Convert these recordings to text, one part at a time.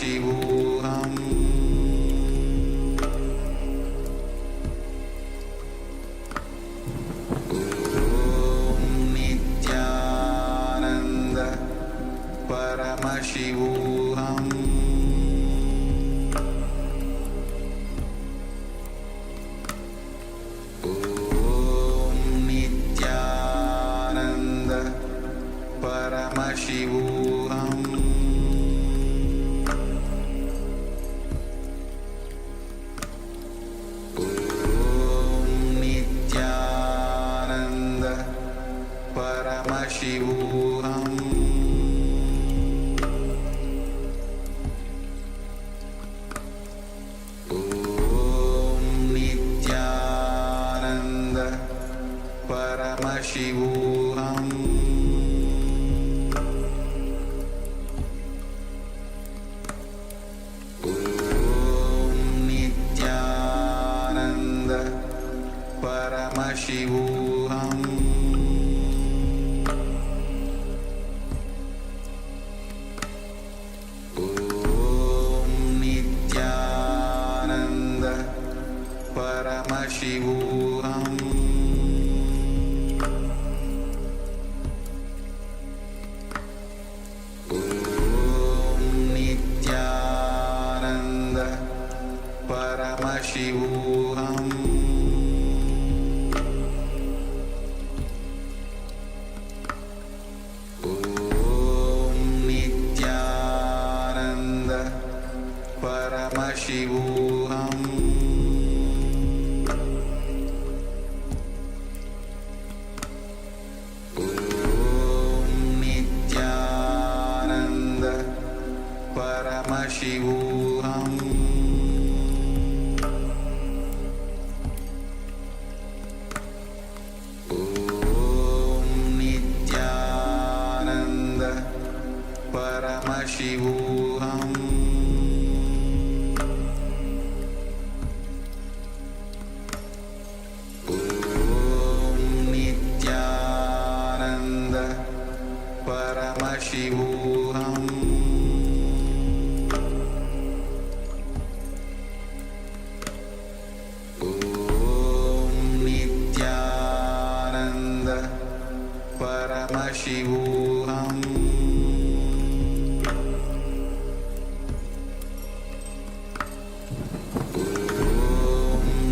Paramashivam. Om Nithyananda Paramashivam. Om Nithyananda Paramashivam. Paramashivam. Om Nithyananda Paramashivam. Om Nithyananda Paramashivam. Paramashivam. Om Nithyananda Paramashivam. Om Nithyananda Paramashivam. Paramashivam. Om Nithyananda Paramashivam. Om Nithyananda Paramashivam. Paramashivam. Om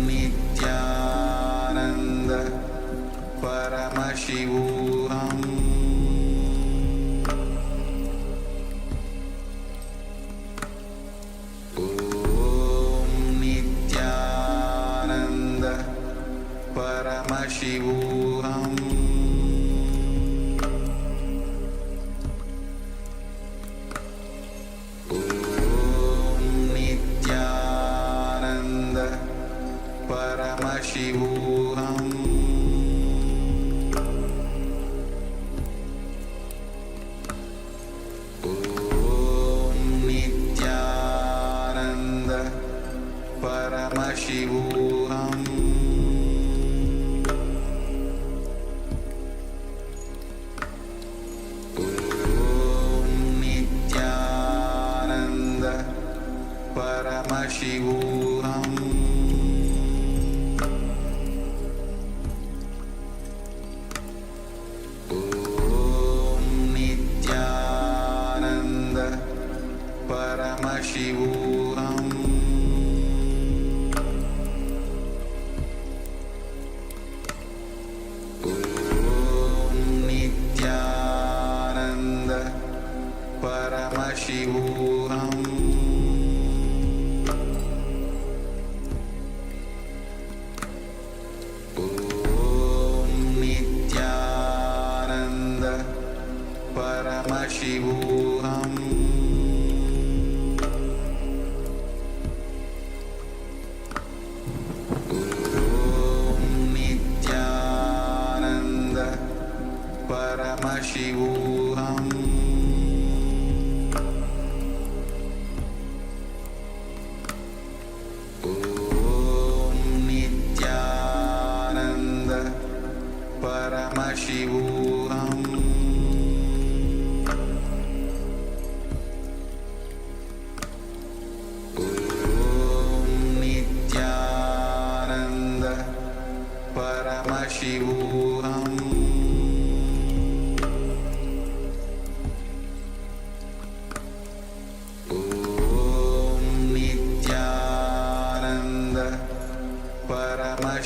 Nithyananda Paramashivam. Om Nithyananda Paramashivam. Paramashivam. Om Nithyananda Paramashivam. Om Nithyananda Paramashivam. Paramashivam. Om Nithyananda Paramashivam. Om Nithyananda Paramashivam. Paramashivam. Om Nithyananda Paramashivam.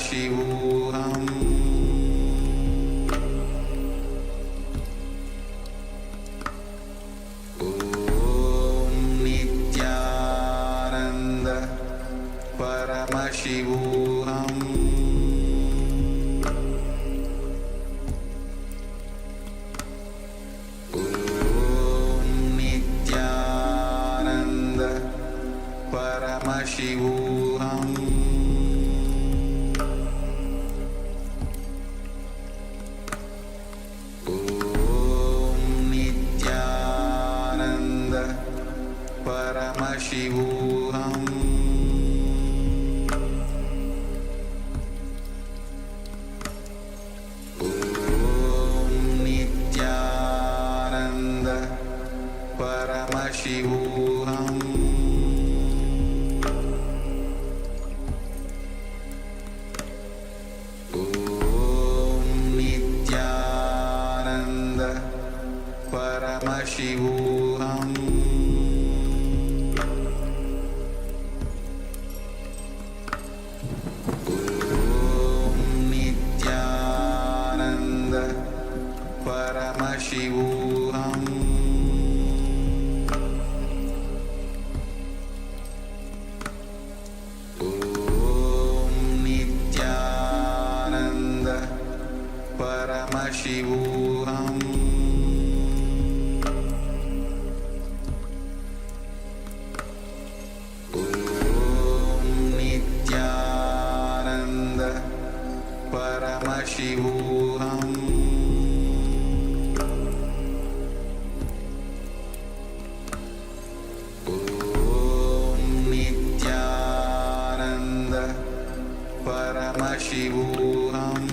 Paramashivam. Om Nithyananda Paramashivam. Om Nithyananda Paramashivam. Paramashivam. Om Nithyananda Paramashivam. Om Nithyananda Paramashivam. Paramashivam. Om Nithyananda Paramashivam. Om Nithyananda Paramashivam. Paramashivam. Om Nithyananda Paramashivam.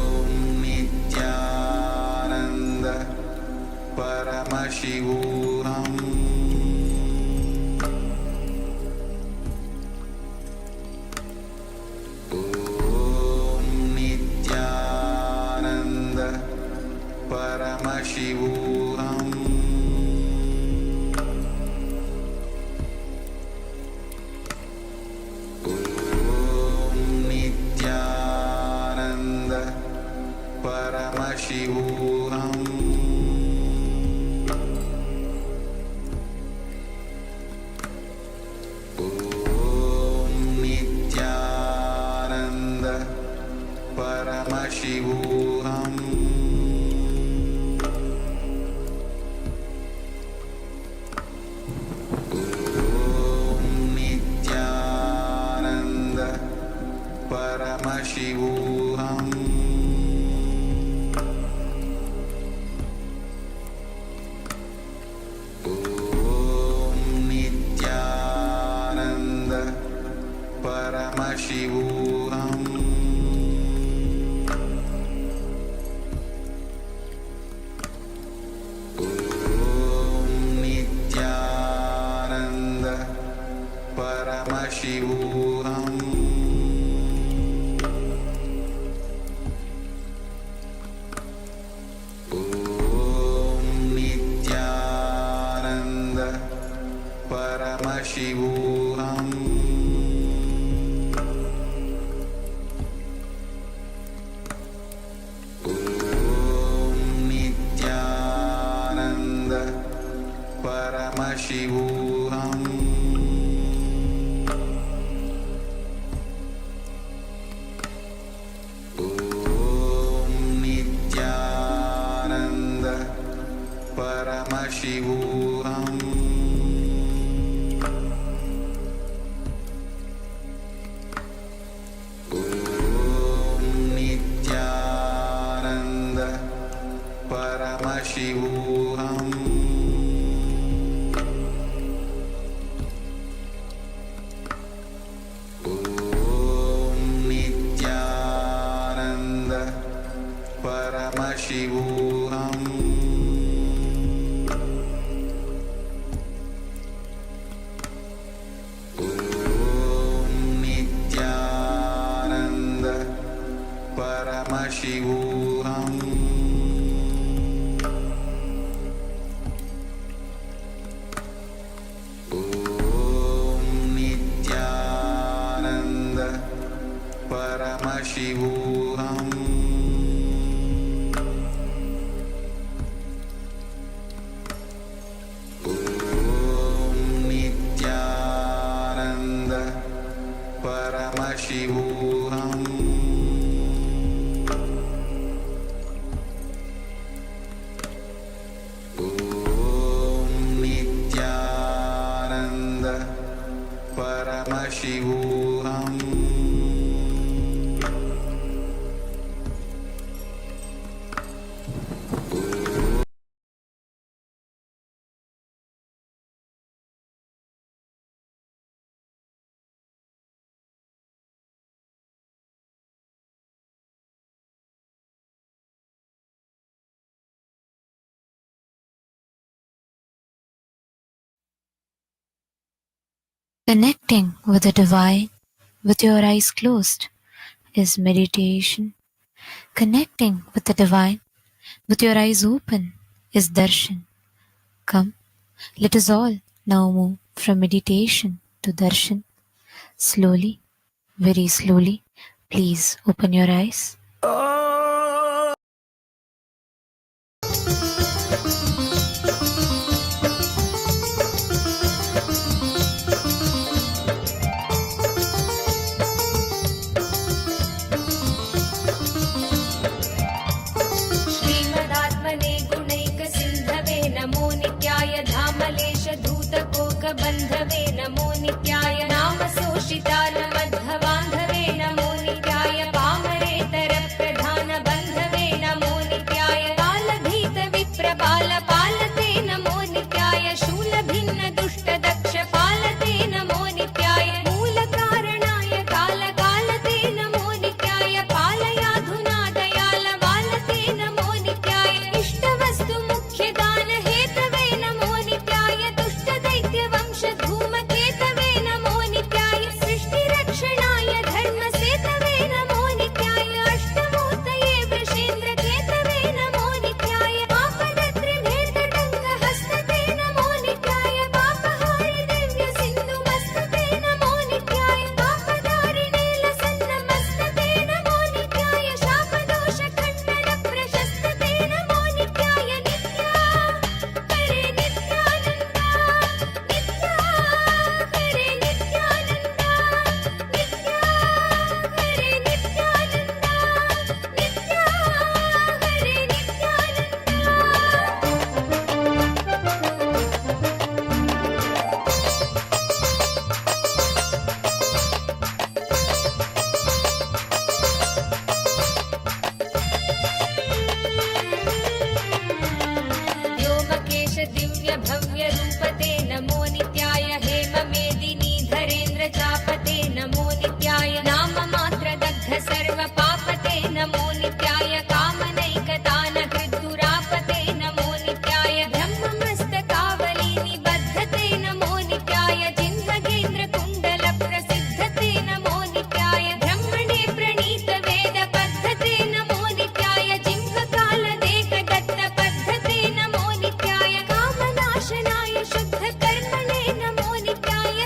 Om Nithyananda Paramashivam. Paramashivam. Om Nithyananda Paramashivam. Om Nithyananda Paramashivam. Paramashivam. Om Nithyananda Paramashivam. Om Nithyananda Paramashivam. Paramashivam. Om Nithyananda Paramashivam. Om Nithyananda Paramashivam. Paramashivam. Om Nithyananda Paramashivam. Paramashivam. Om Nithyananda Paramashivam. Om Nithyananda Paramashivam. Connecting with the divine with your eyes closed is meditation. Connecting with the divine with your eyes open is darshan. Come, let us all now move from meditation to darshan. Slowly, very slowly, please open your eyes. श्रीमदात्मने गुणैकसिन्धवे नमो नित्याय धामलेशधूतकोकबन्धवे नमो नित्याय नामशोषितारमध्वबान्धवे नमो नित्याय पामरेतरप्रधानबन्धवे नमो नित्याय कालभीतविप्रबालपालते नमो नित्याय शूलभिन्नदुष्टदक्षपालते नमो नित्याय मूलकारणाय कालकालते नमो नित्याय पालयाधुना दयालवालते नमो नित्याय इष्टवस्तु मुख्यदानहेतवे नमो नित्याय दुष्टदैत्यवंशधूमकेतवे नमो नित्याय सृष्टिरक्षणाय धर्मसेतवे नमो नित्याय अष्टमूर्तये वृषेन्द्रकेतवे नमो नित्याय आपदत्रिभेदटङ्कहस्तते नमो नित्याय पापहारि दिव्यसिन्धुमस्तते नमो नित्याय पापदारिणे लसन्नमस्तते नमो नित्याय शापदोषखण्डनप्रशस्तते नमो नित्याय नित्या हरे नित्यानन्दा नित्या हरे नित्यानन्दा नित्या हरे नित्यानन्दा नित्या हरे व्योमकेश दिव्य भव्य रूपते नमो नित्याय हेममेदिनी धरेन्द्र चापते नमो नित्याय नाम मात्र दग्ध सर्व पापते नमो नित्याय कामनैकतान हृद्दुरापते नमो नित्याय ब्रह्ममस्तकावली निबद्धते नमो नित्याय जिह्वगेन्द्र कुण्डल प्रसिद्धते नमो नित्याय ब्रह्मणे प्रणीत वेद पद्धते नमो नित्याय जिह्वकालदेक दत्त पद्धते नमो नित्याय कामनाशनाय शुद्ध कर्मणे नमो नित्याय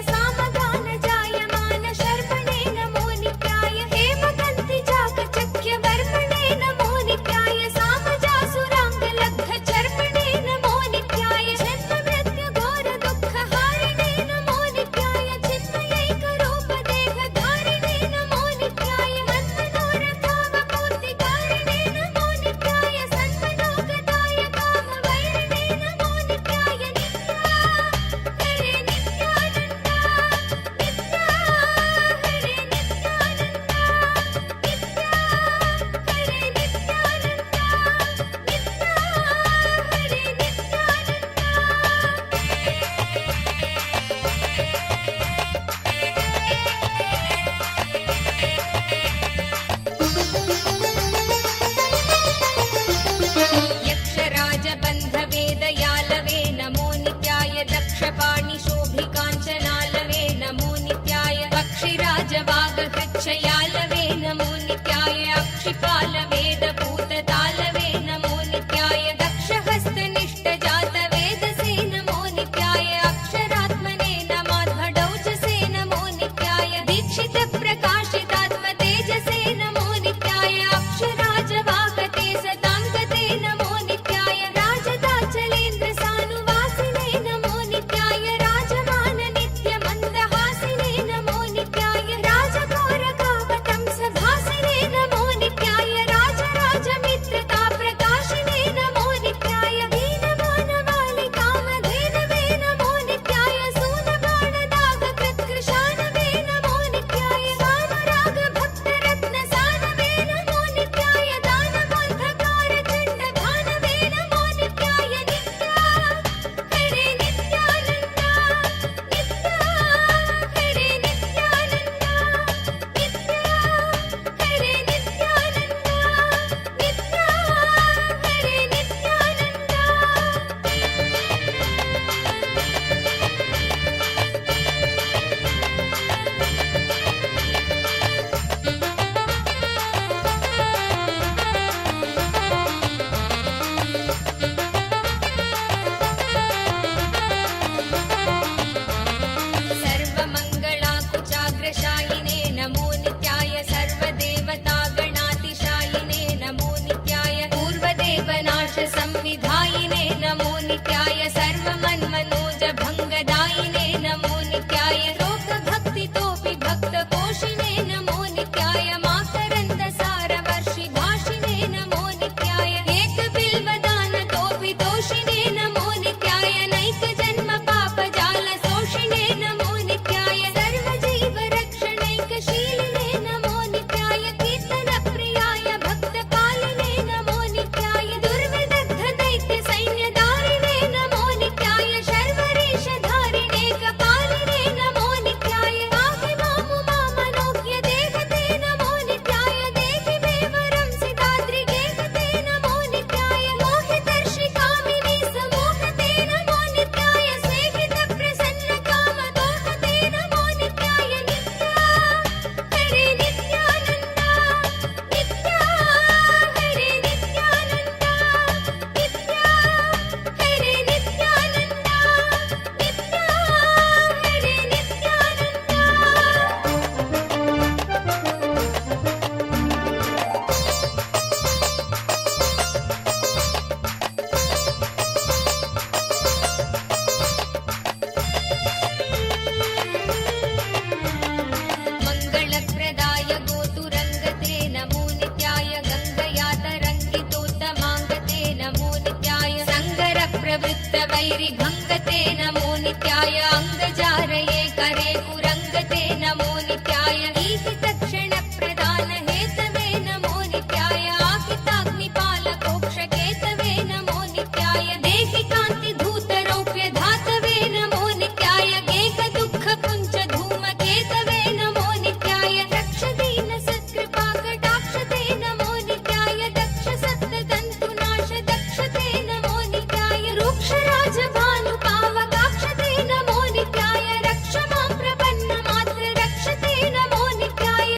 विभङ्गते नमो नित्याय अङ्गजारये करे कुरङ्गते नमो नित्याय ईति तत्क्षणप्रदान हेतवे नमो नित्याय आकिताग्निपालकोक्षकेतवे नमो नित्याय देहि कान्तिधूतरौप्य धातवे नमो नित्याय गेकदुःखपुञ्ज धूमकेतवे नमो नित्याय रक्षदीन सत्कृपा कटाक्षते नमो नित्याय दक्ष सप्ततन्तुनाश दक्षते नमो नित्याय रूक्षराजभानुपावकाक्षते नमो नित्याय रक्ष मां प्रपन्नमात्र रक्षते नमो नित्याय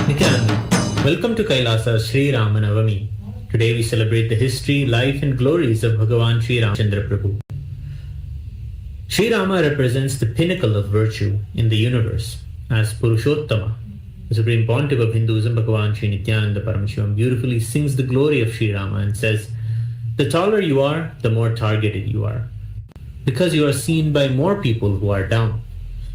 Nithyananda, welcome to Kailasa Sri Rama Navami. Today we celebrate the history, life and glories of Bhagavan Sri Ramachandra Prabhu. Sri Rama represents the pinnacle of virtue in the universe as Purushottama. The Supreme Pontiff of Hinduism, Bhagavan Sri Nithyananda Paramashivam, beautifully sings the glory of Sri Rama and says, "The taller you are, the more targeted you are, because you are seen by more people who are down."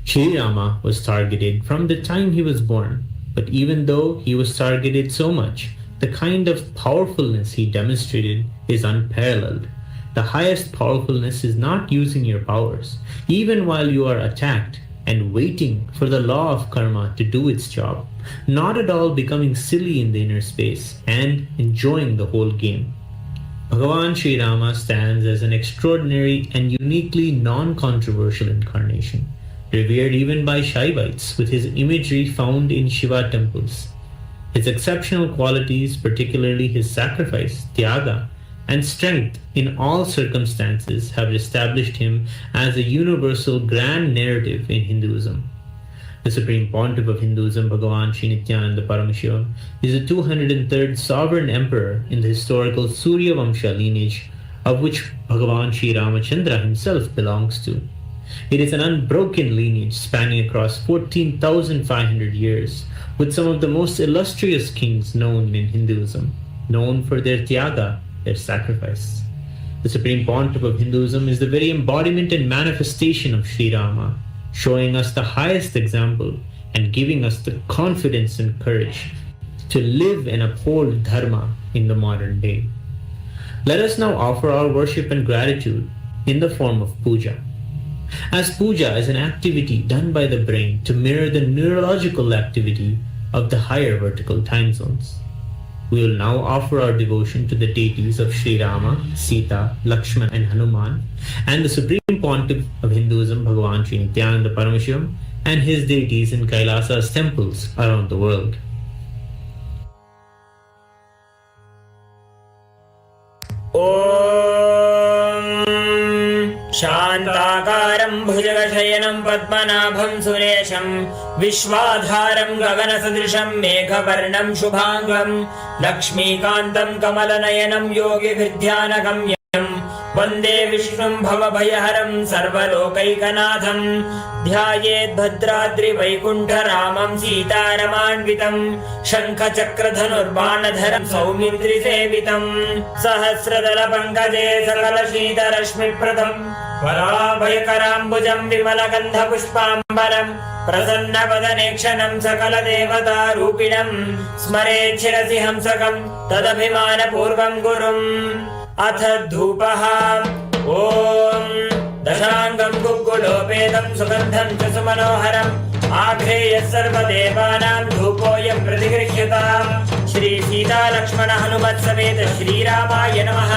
Sri Rama was targeted from the time he was born, but even though he was targeted so much, the kind of powerfulness he demonstrated is unparalleled. The highest powerfulness is not using your powers, even while you are attacked, and waiting for the law of karma to do its job, not at all becoming silly in the inner space, and enjoying the whole game. Bhagavan Sri Rama stands as an extraordinary and uniquely non-controversial incarnation, revered even by Shaivites with his imagery found in Shiva temples. His exceptional qualities, particularly his sacrifice, tyaga, and strength in all circumstances, have established him as a universal grand narrative in Hinduism. The Supreme Pontiff of Hinduism, Bhagavan Sri Nithyananda Paramashivam, is the 203rd sovereign emperor in the historical Surya Vamsa lineage, of which Bhagavan Sri Ramachandra himself belongs to. It is an unbroken lineage spanning across 14,500 years, with some of the most illustrious kings known in Hinduism, known for their tyaga, their sacrifice. The Supreme Pontiff of Hinduism is the very embodiment and manifestation of Sri Rama, showing us the highest example and giving us the confidence and courage to live and uphold Dharma in the modern day. Let us now offer our worship and gratitude in the form of puja. As puja is an activity done by the brain to mirror the neurological activity of the higher vertical time zones. We will now offer our devotion to the deities of Sri Rama, Sita, Lakshmana and Hanuman, and the Supreme Pontiff of Hinduism, Bhagavan Sri Nithyananda Paramashivam, and his deities in Kailasa's temples around the world. शान्ताकारं भुजगशयनं पद्मनाभं सुरेशं विश्वाधारं गगनसदृशं मेघवर्णं शुभाङ्गं लक्ष्मीकान्तं कमलनयनं योगिभिर्ध्यानगम्यं वन्दे विष्णुं भवभयहरं सर्वलोकैकनाथं ध्यायेद्भद्राद्रिवैकुण्ठरामं सीतारमान्वितं शङ्खचक्रधनुर्बाणधरं सौमित्रिसेवितं सहस्रदलपङ्कजे सकलशीतरश्मिप्रदं वराभयकराम्बुजं विमलगन्धपुष्पाम्बरं प्रसन्नवदनेक्षणं सकलदेवतारूपिणं स्मरेच्छिरसि हंसकं तदभिमानपूर्वं गुरुम् अथ धूपः ॐ दशाङ्गं गुग्गुलोपेदं सुगन्धं च सुमनोहरम् आघ्रेयः सर्वदेवानां धूपोऽयं प्रतिगृह्यताम् श्री सीता लक्ष्मण हनुमत् समेत श्रीरामाय नमः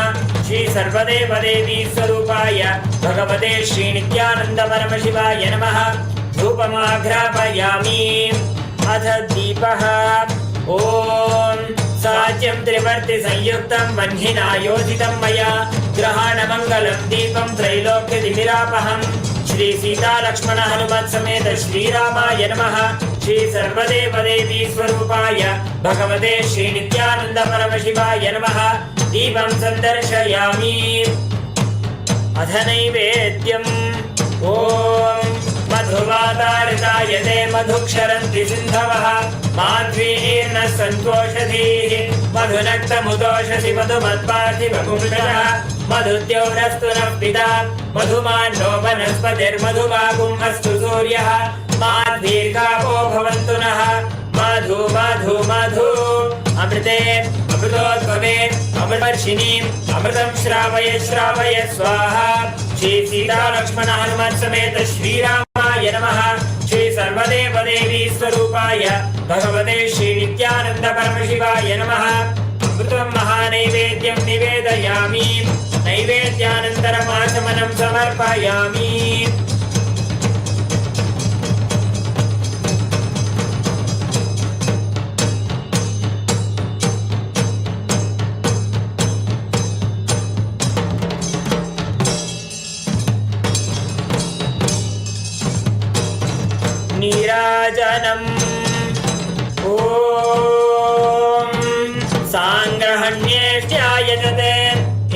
श्री सर्वदेवदेवी स्वरूपाय भगवते श्री नित्यानन्द परमशिवाय नमः धूपमाघ्रापयामि अथ दीपः ॐ साज्यं त्रिवर्ति संयुक्तं वह्निना योजितं मया ग्रहाणमङ्गलं दीपं त्रैलोक्यदिविरापहं श्री सीता लक्ष्मण हनुमत् समेत श्रीरामाय नमः श्री सर्वदेवदेवी स्वरूपाय भगवते श्री नित्यानन्द परमशिवाय नमः दीपं सन्दर्शयामि अथ नैवेद्यम् ॐ मधुवातारिताय ते मधुक्षरन्ति सिन्धवः माध्वीर्नः सन्तोषधीः मधुनक्तमुदोषसि मधुमत्पार्थिवपुंसः मधुद्योरस्तु नः पिता मधुमान्नो वनस्पतिर्मधुमागुम् अस्तु सूर्यः माद्वीर्गावो भवन्तु नः मधु मधु मधु अमृते अमृतोद्भवे अमृतवर्षिणीम् अमृतं श्रावय श्रावय स्वाहा श्री सीता लक्ष्मण हनुमत् समेत श्रीरामाय नमः श्री सर्वदेव देवी स्वरूपाय भगवते श्री नित्यानंद परमशिवाय नमः अमृतं महानैवेद्यं निवेदयामि नैवेद्यानन्तरम् आचमनं समर्पयामि नीराजनम् ॐ साङ्ग्रहण्येष्ट्यायजते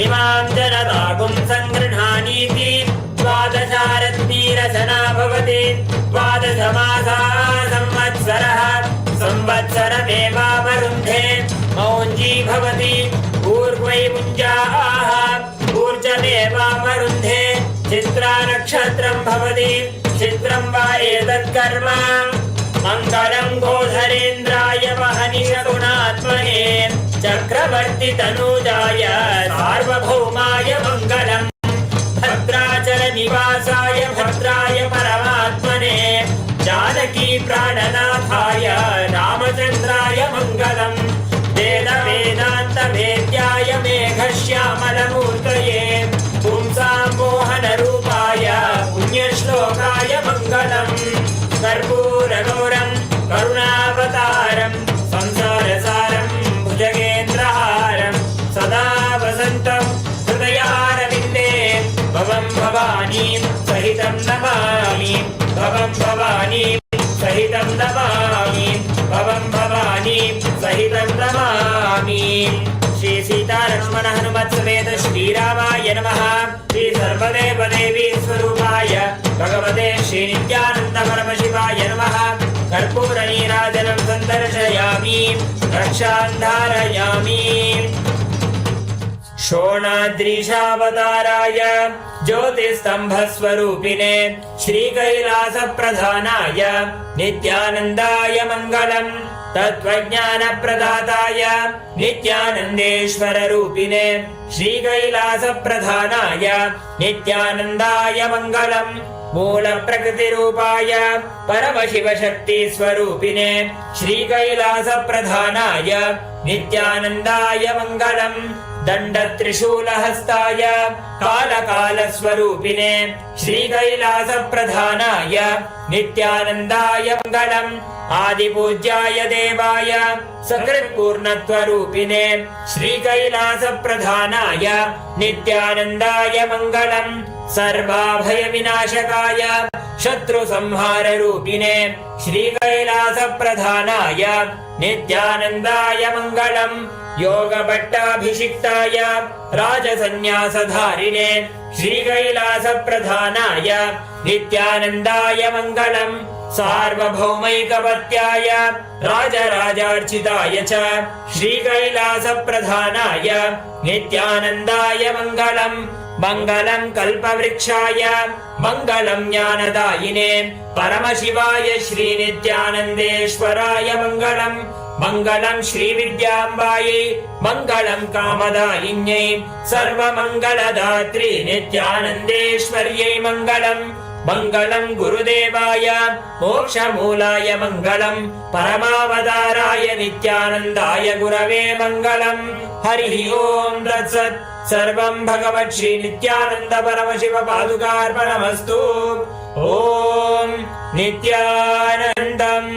इमां जनतागुं सङ्गृह्णानीति द्वादशारत्नीरचना भवति द्वादशमासाः संवत्सरः संवत्सरमेवावरुन्धे मौञ्जी भवति ऊर्ध्वै मुञ्जाः ऊर्जमेवावरुन्धे चित्रा नक्षत्रं भवति चित्रं वा एतत्कर्म मङ्गलं गोधरेन्द्राय महनिषगुणात्मने चक्रवर्ति तनूजाय सार्वभौमाय मङ्गलम् भद्राचल निवासाय भद्राय परमात्मने जानकी प्राणनाथाय रामचन्द्राय मङ्गलम् वेद वेदान्त वेद्याय मेघश्यामलमूर्तये पुंसां मोहनरूपाय पुण्यश्लोकाय मङ्गलम् कर्पूरगौरं करुणावतारं संसारसारं भुजगेन्द्रहारं सदा वसन्तं हृदयारविन्दे भवं भवानीं सहितं नमामि भवं भवानीं सहितं नमामि भवं भवानीं सहितं नमामि श्री सीता लक्ष्मण हनुमत् समेत श्रीरामाय नमः श्री सर्वदेव देवी स्वरूपाय भगवते श्री नित्यानंद परमशिवाय नमः कर्पूर नीराजनं सन्दर्शयामि रक्षां धारयामि शोणाद्रीशावताराय ज्योतिस्तंभस्वरूपिणे श्रीकैलासप्रधानाय नित्यानन्दाय मङ्गलम् तत्त्वज्ञानप्रदाताय नित्यानन्देश्वररूपिणे श्रीकैलासप्रधानाय नित्यानन्दाय मङ्गलम् मूलप्रकृतिरूपाय परमशिवशक्तिस्वरूपिणे श्रीकैलासप्रधानाय नित्यानन्दाय मङ्गलम् दण्डत्रिशूलहस्ताय कालकालस्वरूपिणे श्रीकैलासप्रधानाय नित्यानन्दाय मङ्गलम् आदिपूज्याय देवाय सकृत्पूर्णत्वरूपिणे श्रीकैलासप्रधानाय नित्यानन्दाय मङ्गलम् सर्वाभयविनाशकाय शत्रुसंहाररूपिणे श्रीकैलासप्रधानाय नित्यानन्दाय मङ्गलम् योगभट्टाभिषिक्ताय राजसन्न्यासधारिणे श्रीकैलासप्रधानाय नित्यानन्दाय मङ्गलम् सार्वभौमैकवत्याय राजराजार्चिताय च श्रीकैलासप्रधानाय नित्यानन्दाय मङ्गलम् मङ्गलं कल्पवृक्षाय मङ्गलं ज्ञानदायिने परमशिवाय श्रीनित्यानन्देश्वराय मङ्गलम् मङ्गलं श्रीविद्याम्बायै मङ्गलं कामदायिन्यै सर्वमङ्गलदात्री नित्यानन्देश्वर्यै मङ्गलम् मङ्गलं गुरुदेवाय मोक्षमूलाय मङ्गलं परमावताराय नित्यानन्दाय गुरवे मङ्गलम् हरिः ओम् तत्सत् सर्वं भगवत् श्री नित्यानन्द परमशिव पादुकार्पणमस्तु ॐ नित्यानन्दम्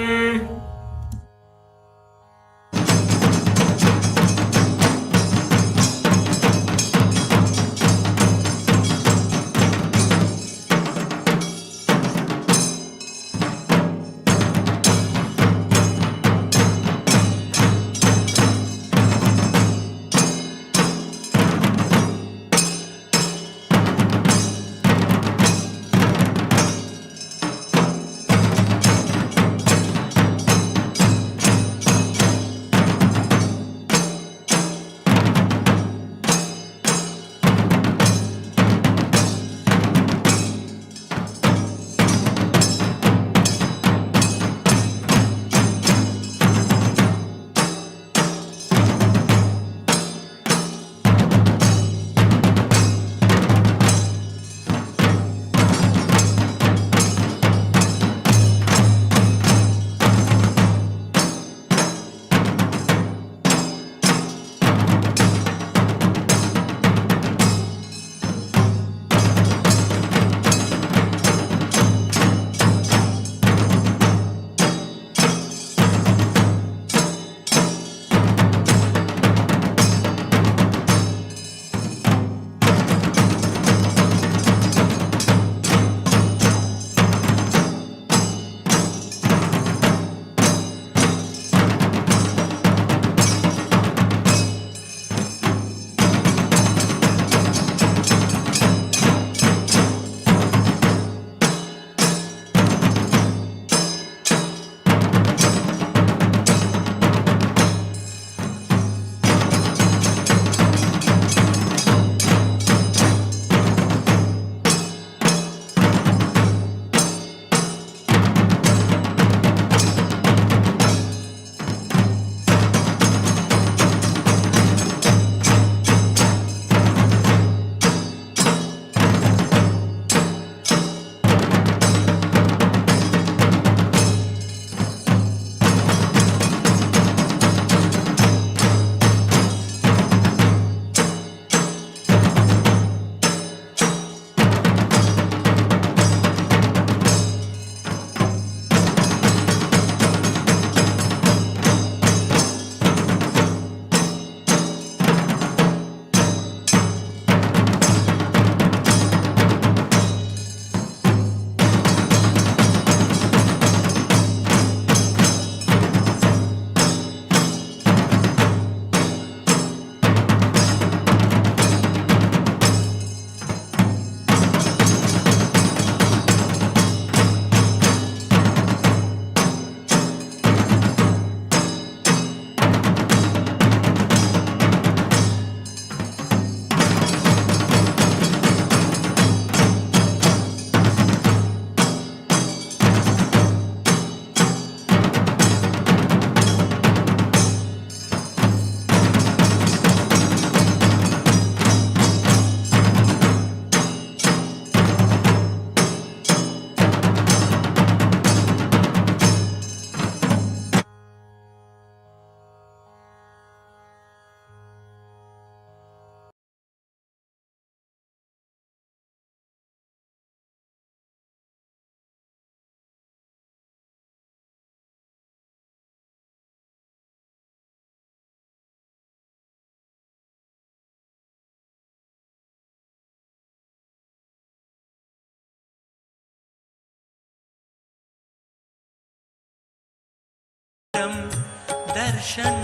दर्शन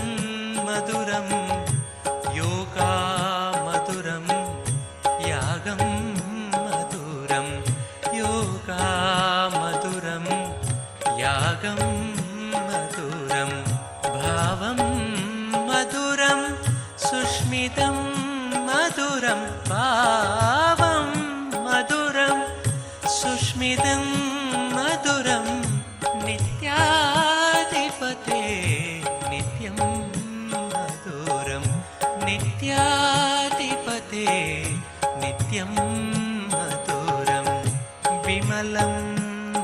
मधुरम योगा मधुरम यागम मधुरम योगा मधुरम यागम मधुरम भावम मधुरम सुष्मितं मधुरम भावम मधुरम सुष्मितं मधुरम नित्याधिपते नित्यं मधुरं नित्याधिपते नित्यं मधुरं विमलं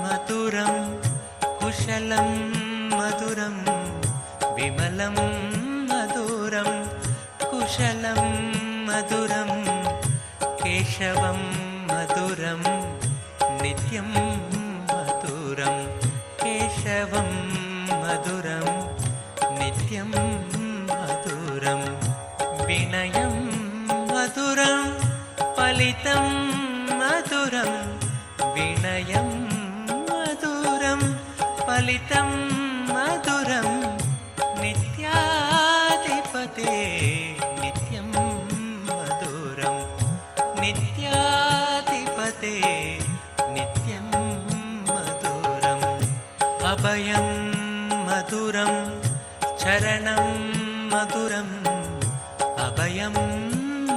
मधुरं कुशलं मधुरं विमलं मधुरं कुशलं मधुरं केशवं मधुरं नित्यं मधुरं केशवं मधुरं नित्यं मधुरं विनयं मधुरं फलितं मधुरं विनयं मधुरं फलितं मधुरं नित्याधिपते नित्यं मधुरं नित्याधिपते नित्यं मधुरम् अभयं मधुरं चरणं मधुरम् अभयं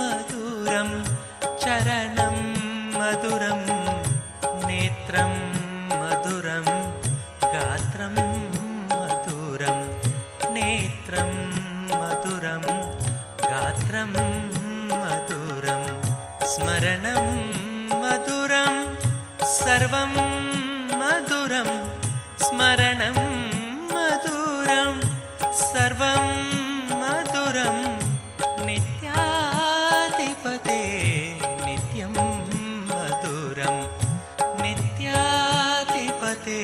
मधुरं चरणं मधुरं नेत्रं मधुरं गात्रं मधुरं नेत्रं मधुरं गात्रं मधुरं स्मरणं मधुरं सर्वं मधुरं स्मरणं मधुरं सर्वं मधुरं नित्याधिपते नित्यं मधुरं नित्याधिपते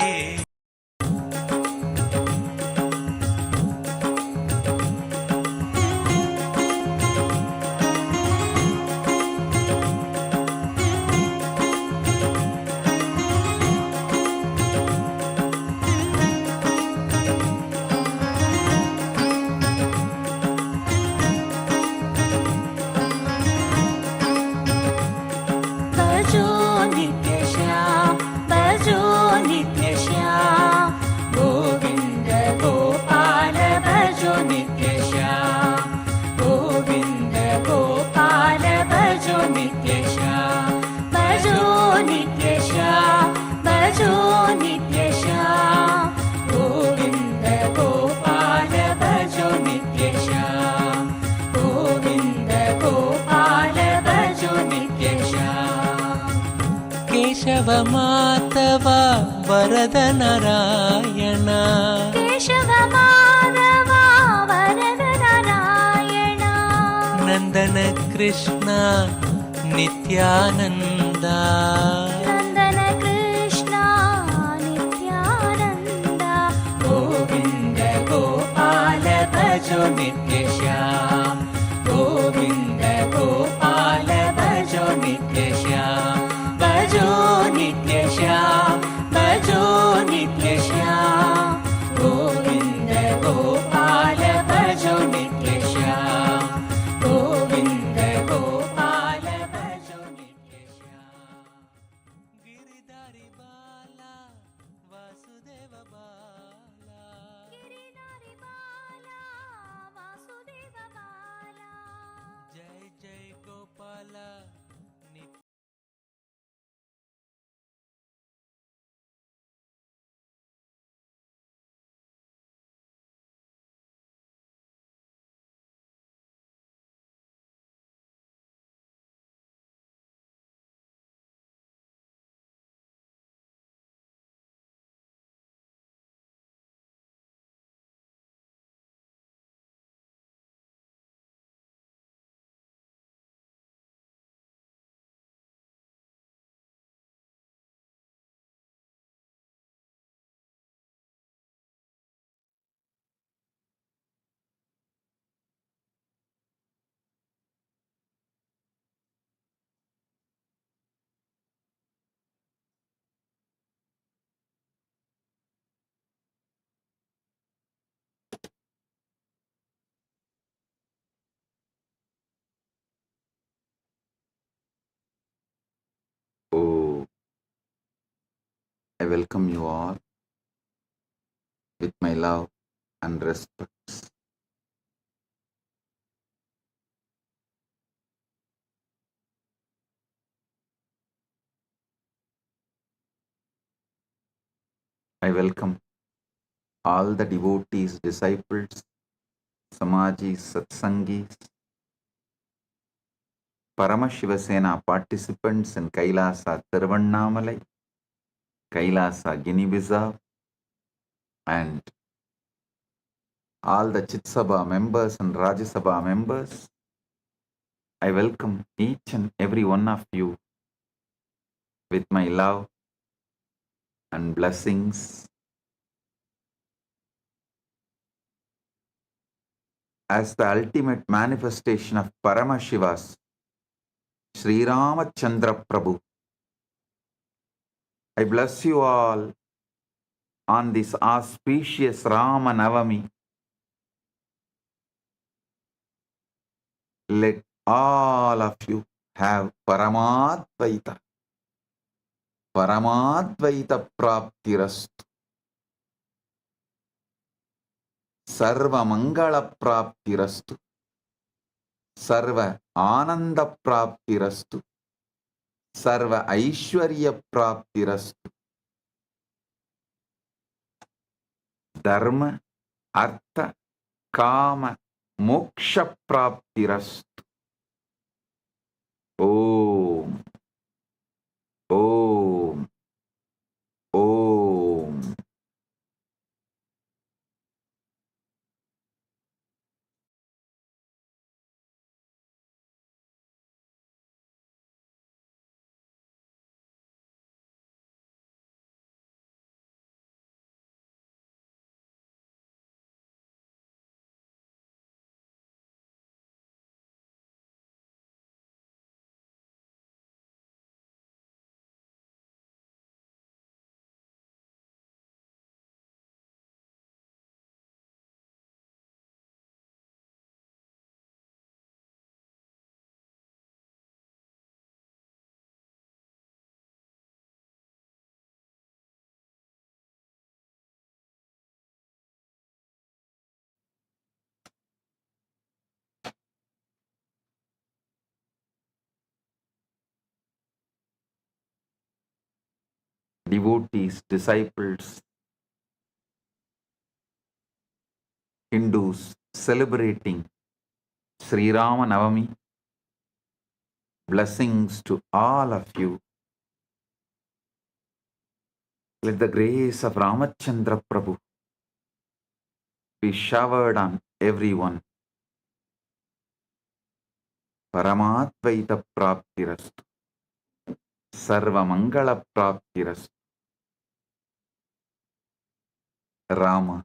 केशव माधव वरद नारायण केशव माधव वरद नारायण नंदन कृष्ण नित्यानंद नंदन कृष्ण नित्यानंद गोविंद गोपाल भजो नित्य श्याम गोविंद गोपाल भजो नित्य श्याम भजो नित्य श्याम भजो नित्य श्याम गोविंद गोपाल भजो नित्य श्याम गोविंद गोपाल भजो नित्य श्याम गिरिधारी बाला वासुदेव बाला गिरिधारी बाला Vasudev I welcome you all with my love and respect. I welcome all the devotees, disciples, Samajis, Satsangis, Paramashivasena participants in Kailasa Thiruvannamalai, Kailasa Guinea-Bissau, and all the Chitsabha members and Rajya Sabha members. I welcome each and every one of you with my love and blessings. As the ultimate manifestation of Paramashiva's Sri Ramachandra Prabhu, I bless you all on this auspicious Rama Navami. Let all of you have Paramadvaita Praptirastu, Sarva Mangala Praptirastu, Sarva Ananda Praptirastu, Sarva Aishwarya Praptirastu, Dharma, Artha, Kama, Moksha Praptirastu. Om, Om, Om. Devotees, disciples, Hindus celebrating Sri Rama Navami. Blessings to all of you. Let the grace of Ramachandra Prabhu be showered on everyone. Paramatvaita Praptirastu, Sarva Mangala Praptirastu. Rama.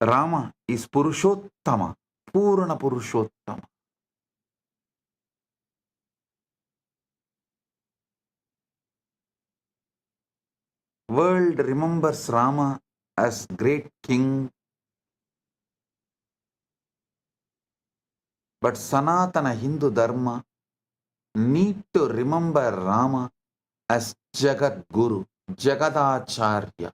Rama is Purushottama, Purana Purushottama. World remembers Rama as great king, but Sanatana Hindu Dharma need to remember Rama as Jagat Guru, Jagadacharya.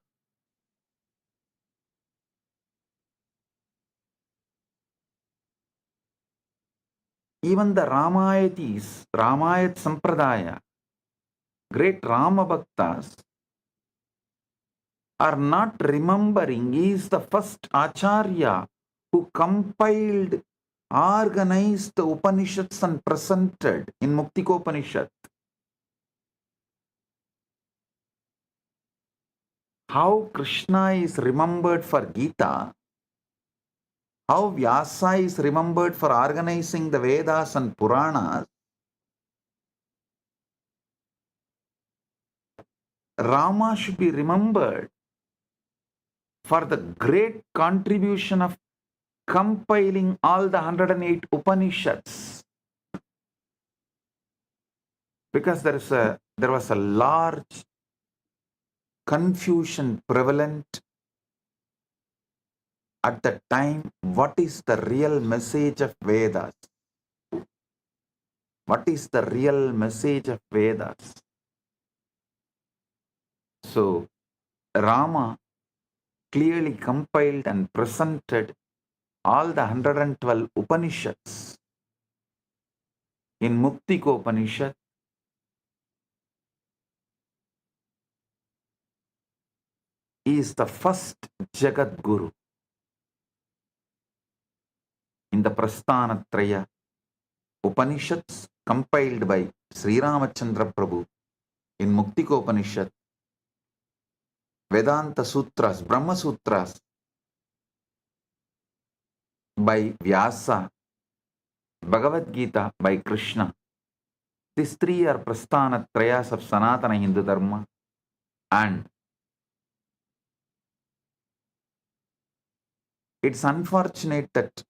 Even the Ramayatis, Ramayat Sampradaya, great Rama Bhaktas, are not remembering he is the first Acharya who compiled, organized the Upanishads and presented in Muktikopanishad. How Krishna is remembered for Gita, how Vyasa is remembered for organizing the Vedas and Puranas, Rama should be remembered for the great contribution of compiling all the 108 Upanishads. Because there was a large confusion prevalent at the time, what is the real message of Vedas? What is the real message of Vedas? So, Rama clearly compiled and presented all the 112 Upanishads. In Muktiko Upanishad, he is the first Jagat Guru. In the Prasthanatraya Upanishads compiled by Sri Ramachandra Prabhu, in Muktiko Upanishad, Vedanta Sutras, Brahma Sutras by Vyasa, Bhagavad Gita by Krishna. These three are Prasthanatrayas of Sanatana Hindu Dharma, and it's unfortunate that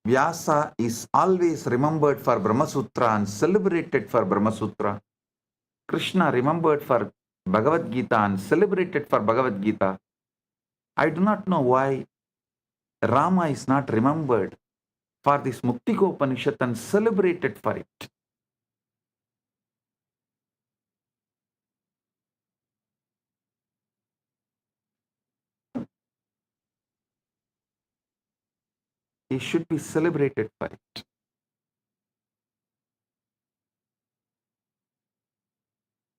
Vyasa is always remembered for Brahma Sutra and celebrated for Brahma Sutra. Krishna remembered for Bhagavad Gita and celebrated for Bhagavad Gita. I do not know why Rama is not remembered for this Muktiko Upanishad and celebrated for it. He should be celebrated for it.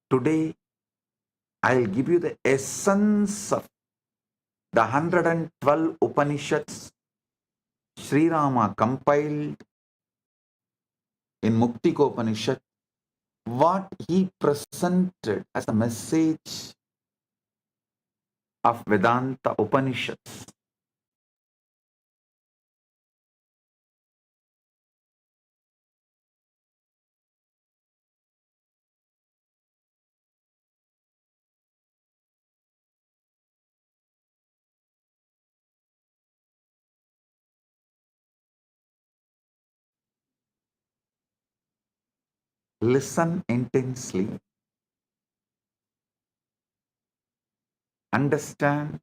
Today, I'll give you the essence of the 112 Upanishads Sri Rama compiled in Muktiko Upanishad, what he presented as a message of Vedanta Upanishads. Listen intensely, understand,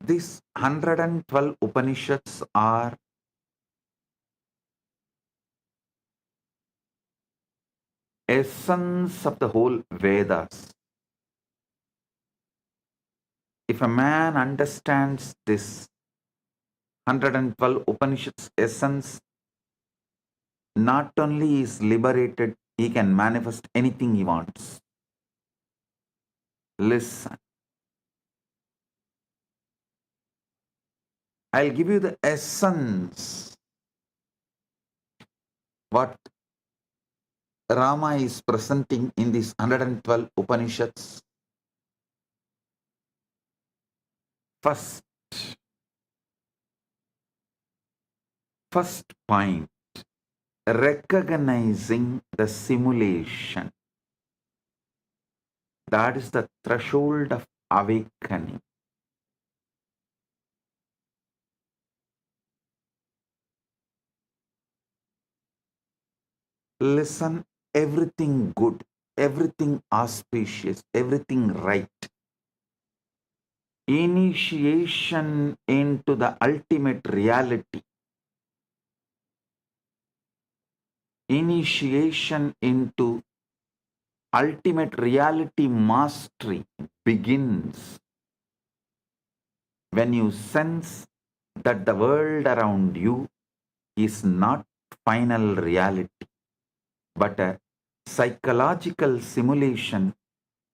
these 112 Upanishads are essence of the whole Vedas. If a man understands this 112 Upanishads essence, not only is liberated, he can manifest anything he wants. Listen. I'll give you the essence what Rama is presenting in these 112 Upanishads. First point, recognizing the simulation. That is the threshold of awakening. Listen, everything good, everything auspicious, everything right. Initiation into the ultimate reality. Initiation into ultimate reality mastery begins when you sense that the world around you is not final reality, but a psychological simulation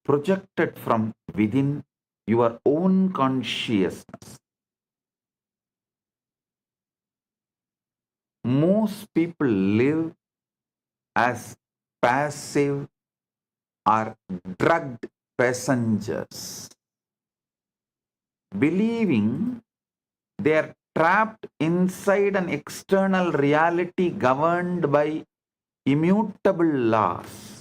projected from within your own consciousness. Most people live as passive or drugged passengers, believing they are trapped inside an external reality governed by immutable laws.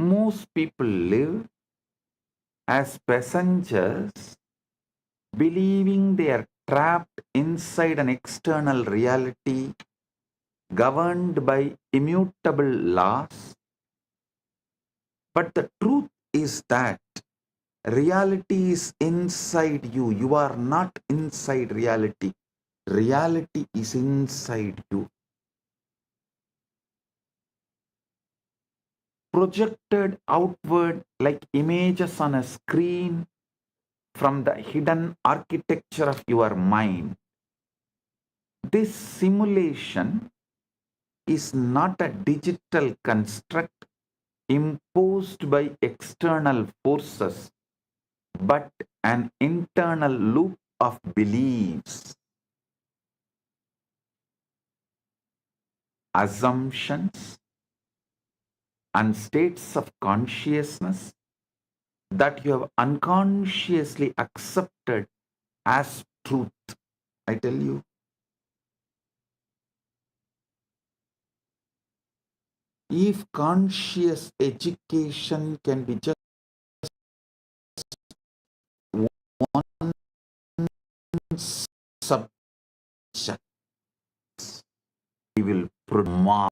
Most people live as passengers, believing they are trapped inside an external reality governed by immutable laws. But the truth is that reality is inside you. You are not inside reality. Reality is inside you. Projected outward like images on a screen from the hidden architecture of your mind. This simulation is not a digital construct imposed by external forces, but an internal loop of beliefs, assumptions, and states of consciousness that you have unconsciously accepted as truth. I tell you, if conscious education can be just one subject, we will promote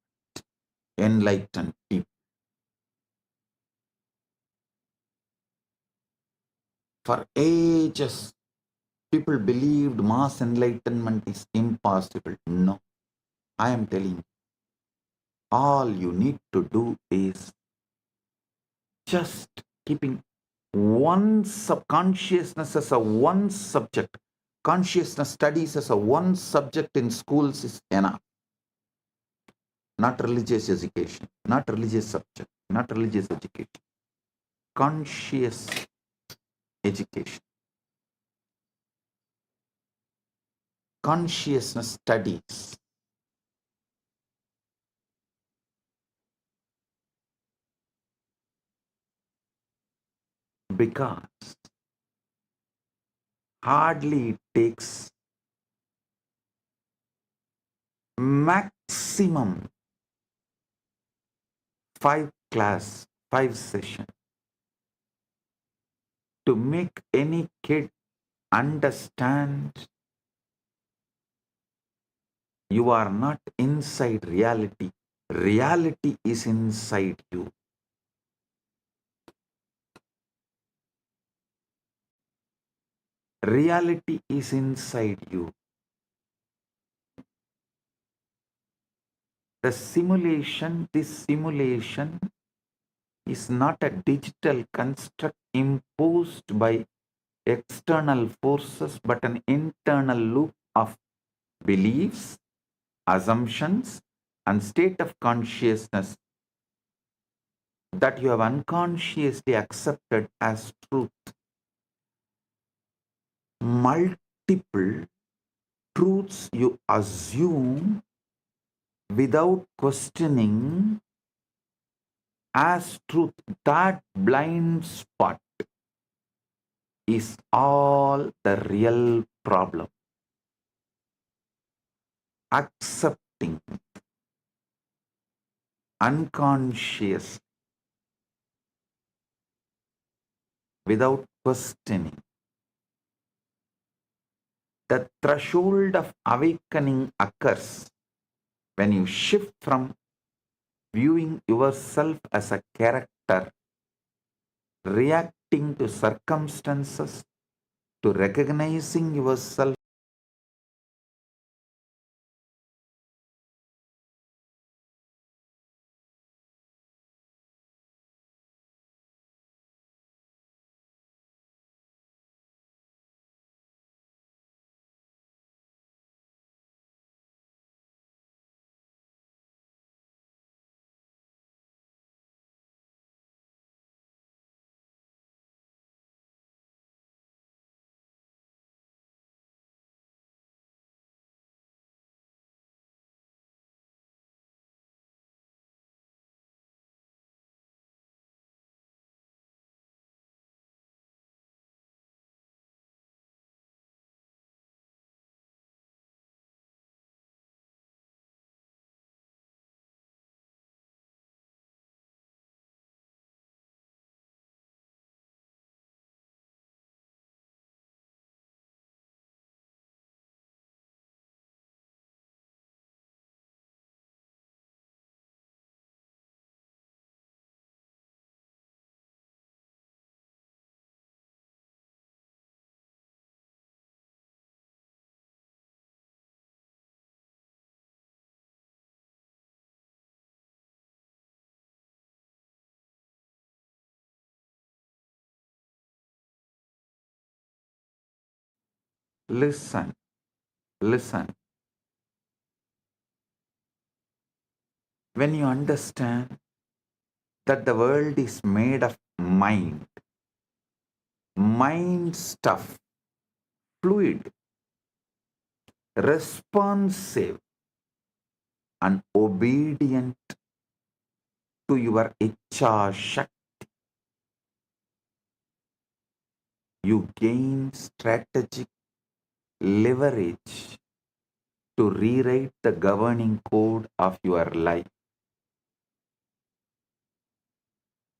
enlightened people. For ages, people believed mass enlightenment is impossible. No, I am telling you, all you need to do is just keeping one subconsciousness as a one subject. Consciousness studies as a one subject in schools is enough. Not religious education, not religious subject, not religious education. Conscious education. Consciousness studies. Because hardly it takes maximum 5 sessions to make any kid understand you are not inside reality. Reality is inside you. Reality is inside you. This simulation is not a digital construct imposed by external forces, but an internal loop of beliefs, assumptions, and state of consciousness that you have unconsciously accepted as truth. Multiple truths you assume without questioning as truth. That blind spot is all the real problem. Accepting unconscious without questioning. The threshold of awakening occurs when you shift from viewing yourself as a character, reacting to circumstances, to recognizing yourself Listen, listen. When you understand that the world is made of mind stuff, fluid, responsive, and obedient to your Icha Shakti, you gain strategic leverage to rewrite the governing code of your life.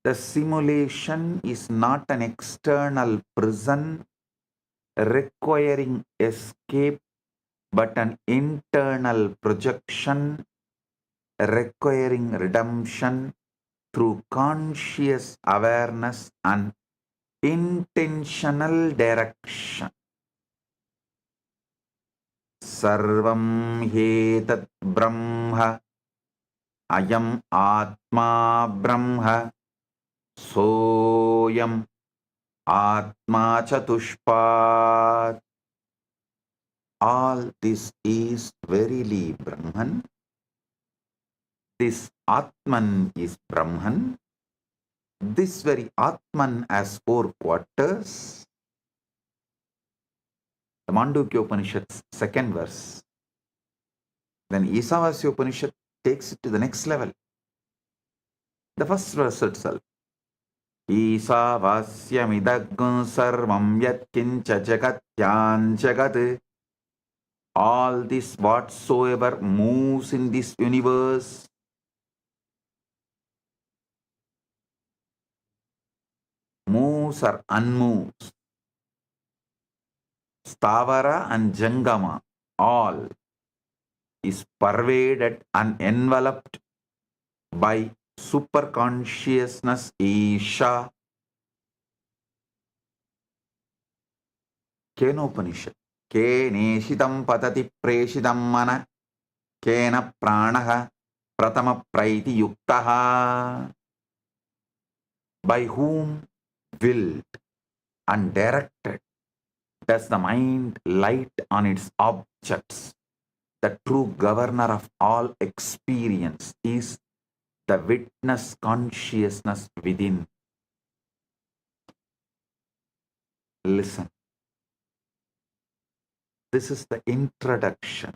The simulation is not an external prison requiring escape, but an internal projection requiring redemption through conscious awareness and intentional direction. Sarvam hetat brahma, ayam atma brahma, soyam atma chatushpat. All this is verily Brahman. This Atman is Brahman. This very Atman has 4 quarters. The Mandukya Upanishad's 2nd verse. Then Isavasya Upanishad takes it to the next level. The first verse itself. Isavasyamidaggun sarvam yat kincha jagat yan jagat. All this whatsoever moves in this universe, moves or unmoves, Stavara and Jangama, all is pervaded and enveloped by superconsciousness Isha. Kenopanishad. Ke neshitam patati preshidam mana kena pranaha pratama praiti yuktaha. By whom willed and directed does the mind light on its objects? The true governor of all experience is the witness consciousness within. Listen. This is the introduction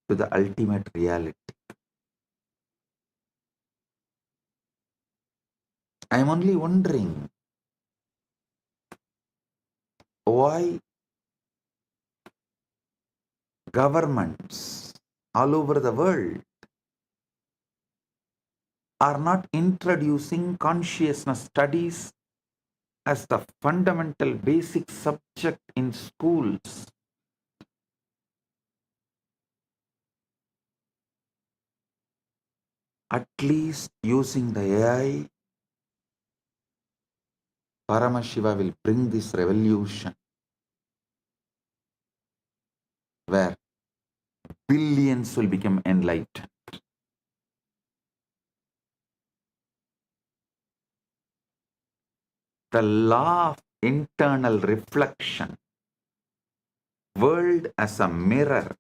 to the ultimate reality. I am only wondering why governments all over the world are not introducing consciousness studies as the fundamental basic subject in schools. At least using the AI, Paramashiva will bring this revolution where billions will become enlightened. The law of internal reflection, world as a mirror,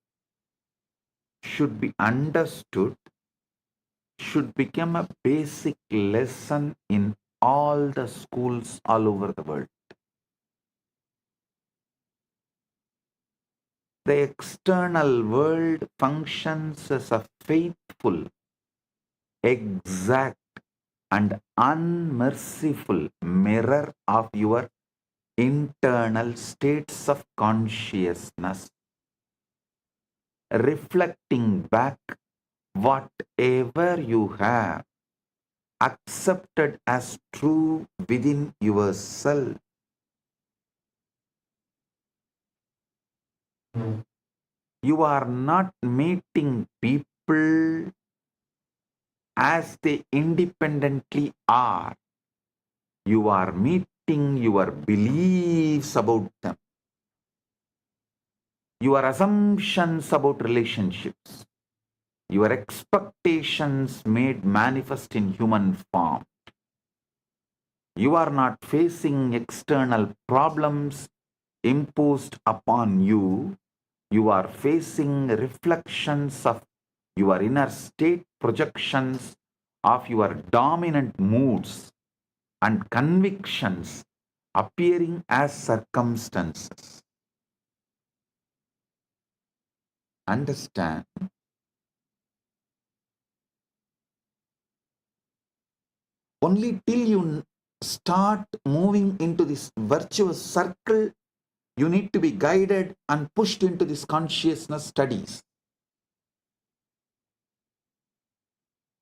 should be understood, should become a basic lesson in all the schools all over the world. The external world functions as a faithful, exact, and unmerciful mirror of your internal states of consciousness, reflecting back whatever you have accepted as true within yourself. You are not meeting people as they independently are. You are meeting your beliefs about them, your assumptions about relationships, your expectations made manifest in human form. You are not facing external problems imposed upon you, you are facing reflections of your inner state, projections of your dominant moods and convictions appearing as circumstances. Understand? Only till you start moving into this virtuous circle, you need to be guided and pushed into this consciousness studies.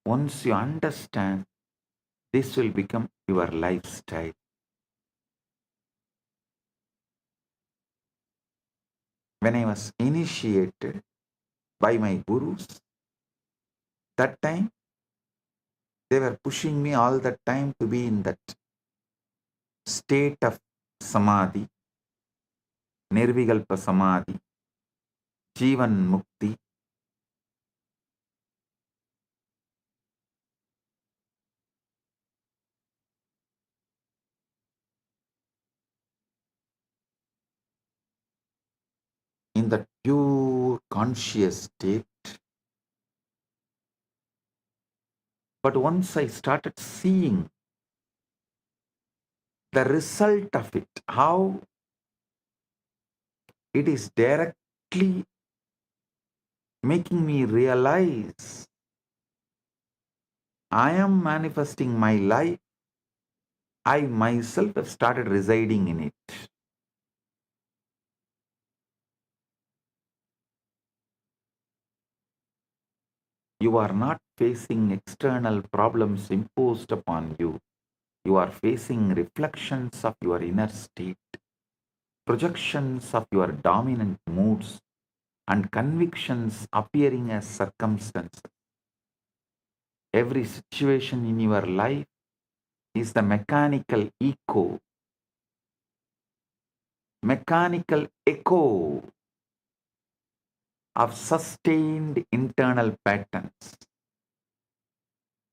Once you understand, this will become your lifestyle. When I was initiated by my gurus, that time they were pushing me all the time to be in that state of samadhi, nirvikalpa samadhi, jivan mukti. In that pure conscious state. But once I started seeing the result of it, how it is directly making me realize I am manifesting my life, I myself have started residing in it. You are not facing external problems imposed upon you. You are facing reflections of your inner state, projections of your dominant moods, and convictions appearing as circumstances. Every situation in your life is the mechanical echo of sustained internal patterns.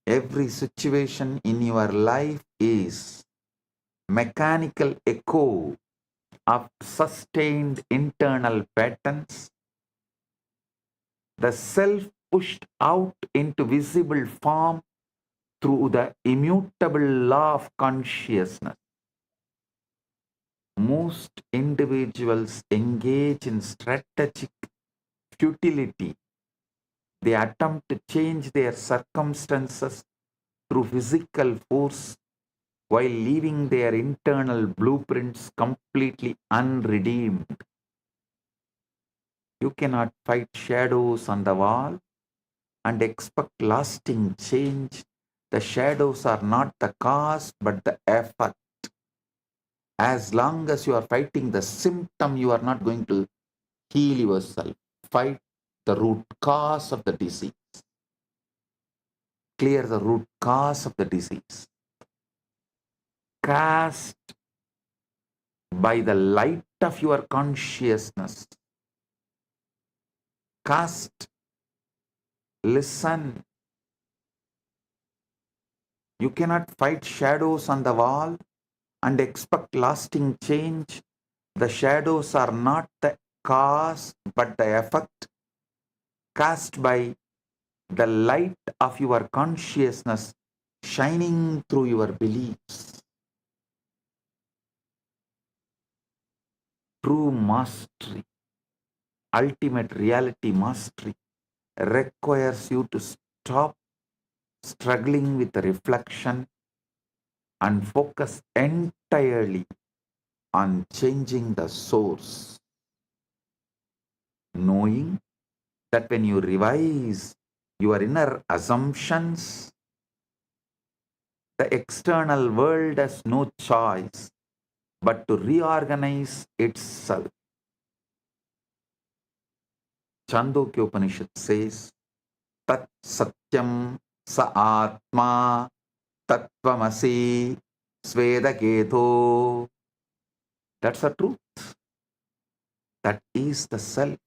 Every situation in your life is mechanical echo of sustained internal patterns. The self pushed out into visible form through the immutable law of consciousness. Most individuals engage in strategic futility. They attempt to change their circumstances through physical force while leaving their internal blueprints completely unredeemed. You cannot fight shadows on the wall and expect lasting change. The shadows are not the cause but the effect. As long as you are fighting the symptom, you are not going to heal yourself. Fight the root cause of the disease. Clear the root cause of the disease. Cast by the light of your consciousness. Cast, listen. You cannot fight shadows on the wall and expect lasting change. The shadows are not the cause but the effect, cast by the light of your consciousness shining through your beliefs. True mastery, ultimate reality mastery, requires you to stop struggling with reflection and focus entirely on changing the source, knowing that when you revise your inner assumptions, the external world has no choice but to reorganize itself. Chandogya Upanishad says, Tat Satyam Sa Atma Tattvamasi Svedaketo. That's the truth. That is the self.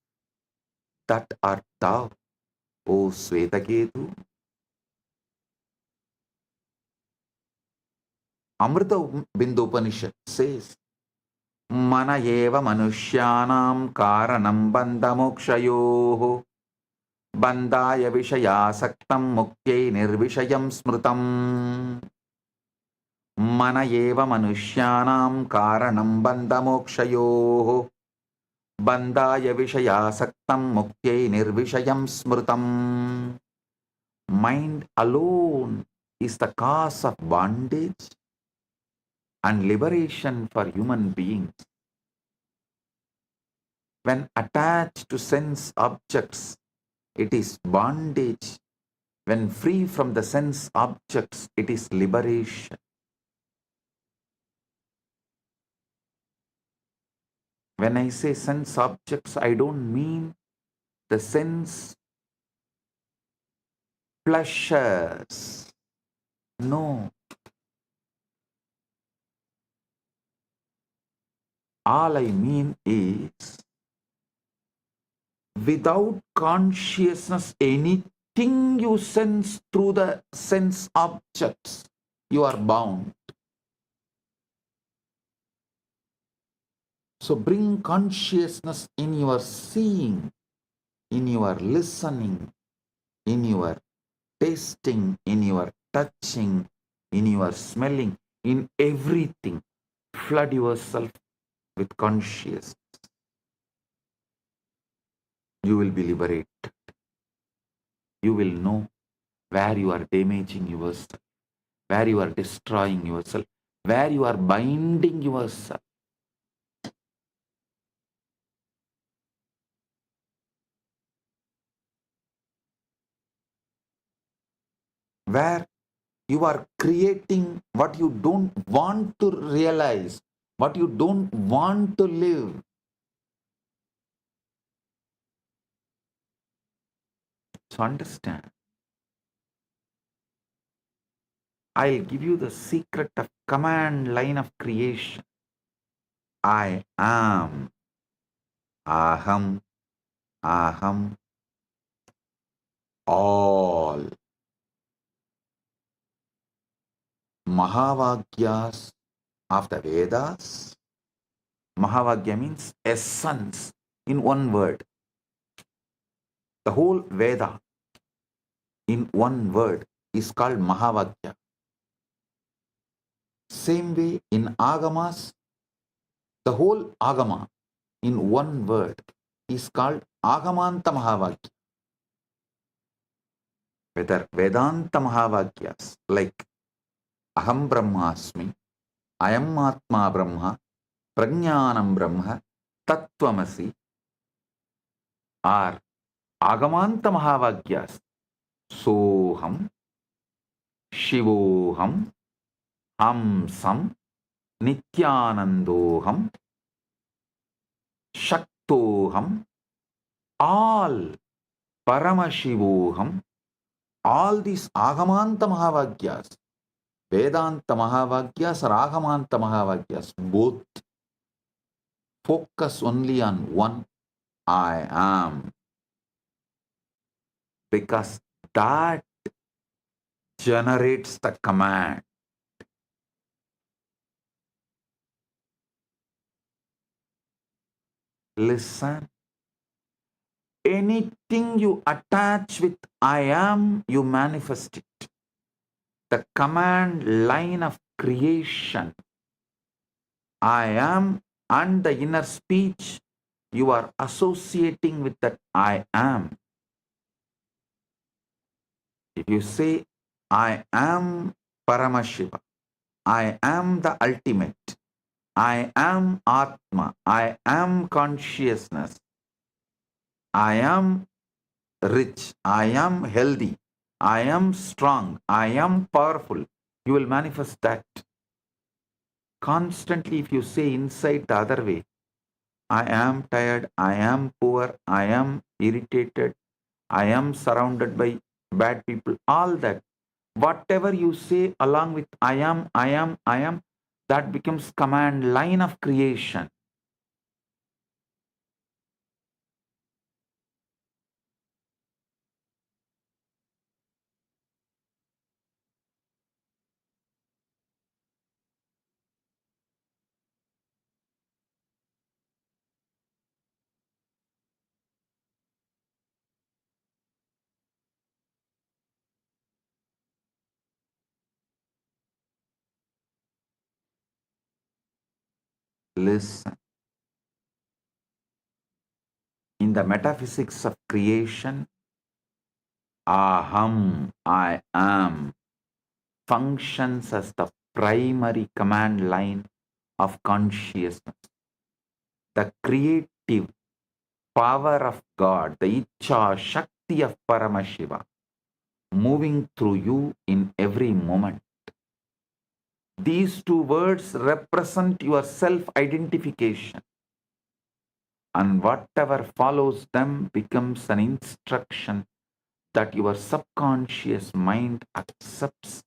That art thou, O Svedaketu. Amrita Bindu Upanishad says, Mana eva manushyanam karanam bandhamokshayoho bandhaya vishayasaktam mukyai nirvishayam smrutam. Mana eva manushyanam karanam bandhamokshayoho bandhaya vishayasaktam mukyai nirvishayam smrutam. Mind alone is the cause of bondage and liberation for human beings. When attached to sense objects, it is bondage. When free from the sense objects, it is liberation. When I say sense objects, I don't mean the sense pleasures. No. All I mean is, without consciousness, anything you sense through the sense objects, you are bound. So bring consciousness in your seeing, in your listening, in your tasting, in your touching, in your smelling, in everything. Flood yourself with consciousness. You will be liberated. You will know where you are damaging yourself, where you are destroying yourself, where you are binding yourself. Where you are creating what you don't want to realize, what you don't want to live. So understand. I'll give you the secret of command line of creation. I am. Aham. Aham. All. Mahavagyas of the Vedas. Mahavagya means essence in one word. The whole Veda in one word is called Mahavagya. Same way in Agamas, the whole Agama in one word is called Agamanta Mahavagya. Whether Vedanta Mahavagyas like Aham Brahmasmi, Ayam Atma Brahma, Prajnanam Brahma, Tattvamasi are Agamanta Mahavagyas. Soham, Shivoham, Hamsam, Nithyanandoham, Shaktoham, all Paramashivoham, all these Agamanta Mahavagyas, Vedanta Mahavagyas or Agamanta Mahavagyas, both focus only on one, I am. Because that generates the command. Listen. Anything you attach with I am, you manifest it. The command line of creation, I am, and the inner speech, you are associating with that I am. If you say, I am Paramashiva, I am the ultimate, I am Atma, I am consciousness, I am rich, I am healthy, I am strong, I am powerful, you will manifest that. Constantly, if you say inside the other way, I am tired, I am poor, I am irritated, I am surrounded by bad people, all that. Whatever you say along with I am, that becomes command line of creation. listen. In the metaphysics of creation, aham, I am, functions as the primary command line of consciousness. The creative power of God, the Icha Shakti of Paramashivam, moving through you in every moment. These two words represent your self-identification, and whatever follows them becomes an instruction that your subconscious mind accepts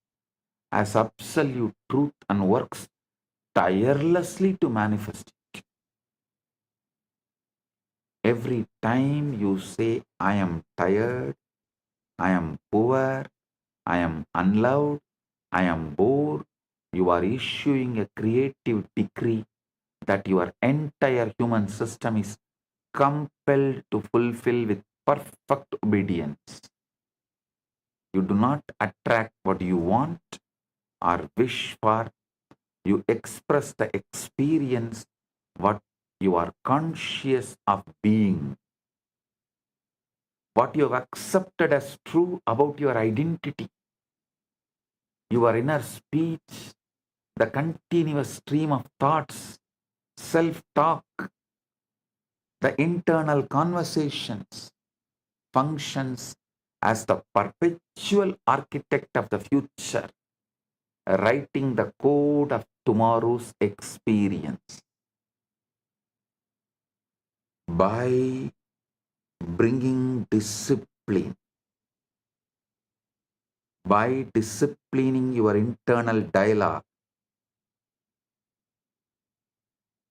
as absolute truth and works tirelessly to manifest it. Every time you say, I am tired, I am poor, I am unloved, I am bored, you are issuing a creative decree that your entire human system is compelled to fulfill with perfect obedience. You do not attract what you want or wish for. You express the experience what you are conscious of being, what you have accepted as true about your identity, your inner speech, the continuous stream of thoughts, self-talk, the internal conversations, functions as the perpetual architect of the future, writing the code of tomorrow's experience. By bringing discipline, by disciplining your internal dialogue,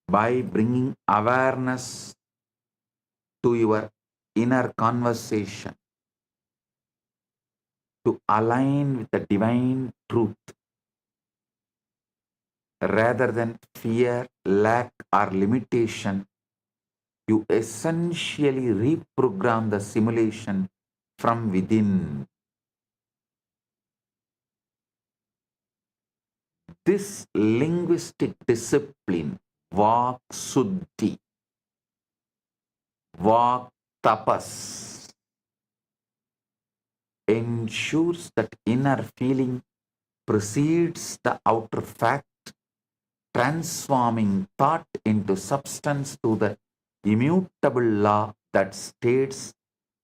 by bringing awareness to your inner conversation, to align with the divine truth, rather than fear, lack, or limitation, you essentially reprogram the simulation from within. This linguistic discipline, Vak Suddhi, Vak Tapas, ensures that inner feeling precedes the outer fact, transforming thought into substance to the immutable law that states,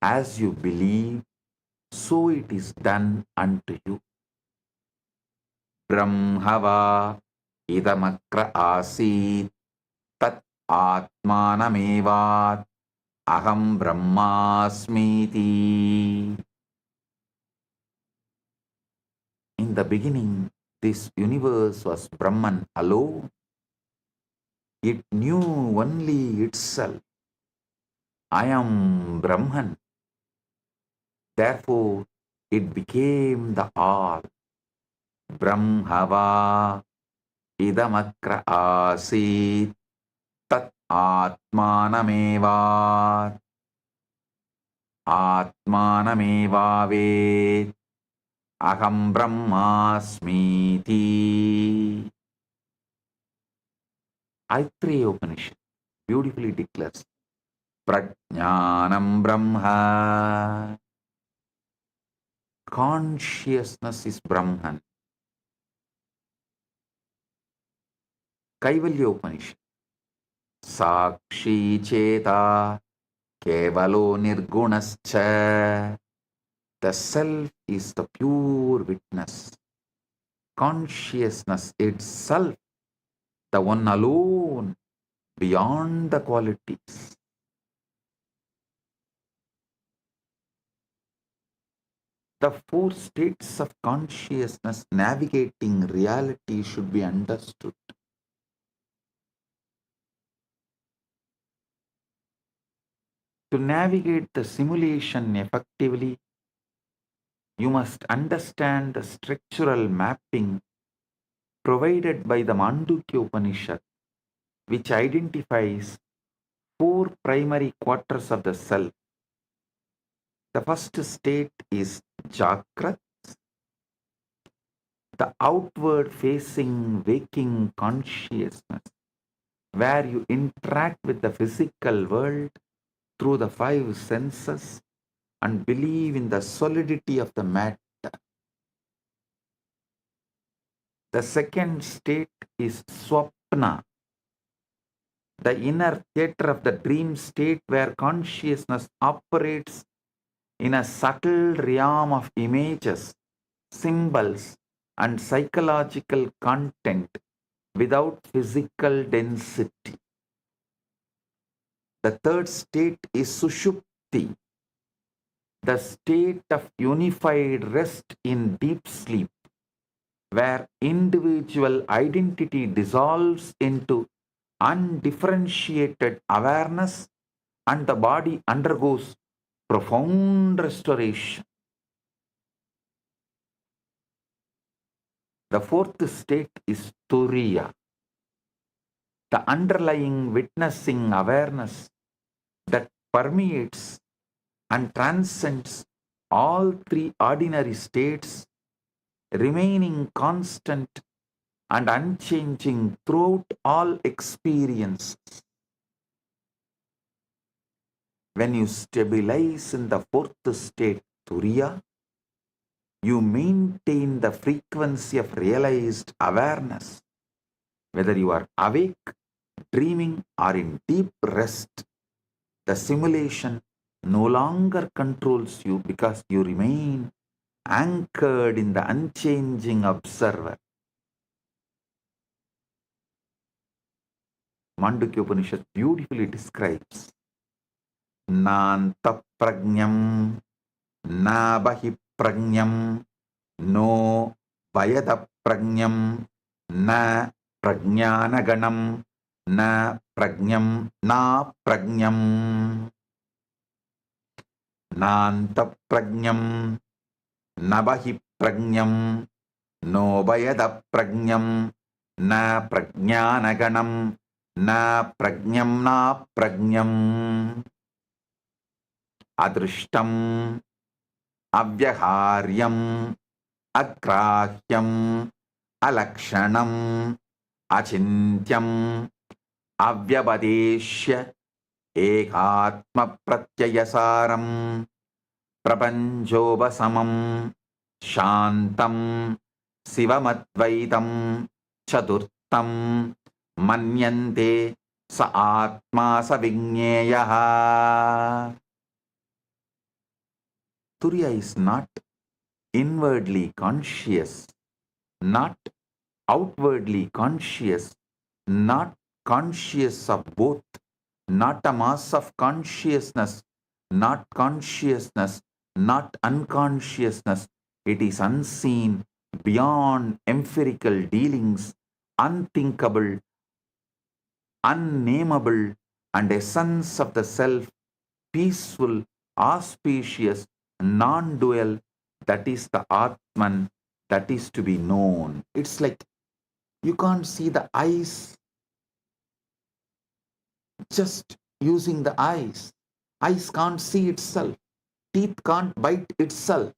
as you believe, so it is done unto you. Brahmava idamakra asit tat atmanamevat aham brahmasmiti. In the beginning, this universe was Brahman alone. It knew only itself. I am Brahman. Therefore, it became the all. Brahmava idamakra asit tat atmanamevat atmanamevavet aham brahmasmiti. Aitreya Upanishad beautifully declares, Prajnanam Brahma. Consciousness is Brahman. Kaivalya Upanishad, Sakshi Cheta Kevalo Nirgunascha. The self is the pure witness. Consciousness itself, the one alone, beyond the qualities. The four states of consciousness navigating reality should be understood. To navigate the simulation effectively, you must understand the structural mapping provided by the Mandukya Upanishad, which identifies four primary quarters of the self. The first state is Jagrat, the outward facing waking consciousness, where you interact with the physical world through the five senses and believe in the solidity of the matter. The second state is swapna, the inner theater of the dream state where consciousness operates in a subtle realm of images, symbols, and psychological content without physical density. The third state is sushupti, the state of unified rest in deep sleep, where individual identity dissolves into undifferentiated awareness and the body undergoes profound restoration. The fourth state is turiya, the underlying witnessing awareness that permeates and transcends all three ordinary states, remaining constant and unchanging throughout all experience. When you stabilize in the fourth state, turiya, you maintain the frequency of realized awareness, whether you are awake, dreaming, or in deep rest. The simulation no longer controls you because you remain anchored in the unchanging observer. Mandukya Upanishad beautifully describes Nanta Prajnam, Na Bahi Prajnam, No Vayada Prajnam, Na Prajnanaganam, Na Prajnam, Na Prajnam, Nanta Prajnam, Na Bahi Prajnam, No Vayada Prajnam, Na Prajnanaganam, Na Prajnam, Na Prajnam. Adrishtam, Avyaharyam, Agrahyam, Alakshanam, Achintyam, Avyabadeshya, Ekatma Pratyayasaram, Prapanjobasamam, Shantam, Sivamadvaitam, Chaturtam, Manyante, Sa Atma Savigneyaha. Turiya is not inwardly conscious, not outwardly conscious, not conscious of both, not a mass of consciousness, not consciousness, not unconsciousness. It is unseen, beyond empirical dealings, unthinkable, unnameable, and essence of the self, peaceful, auspicious, non-dual, that is the Atman, that is to be known. It's like you can't see the eyes just using the eyes. Eyes can't see itself. Teeth can't bite itself.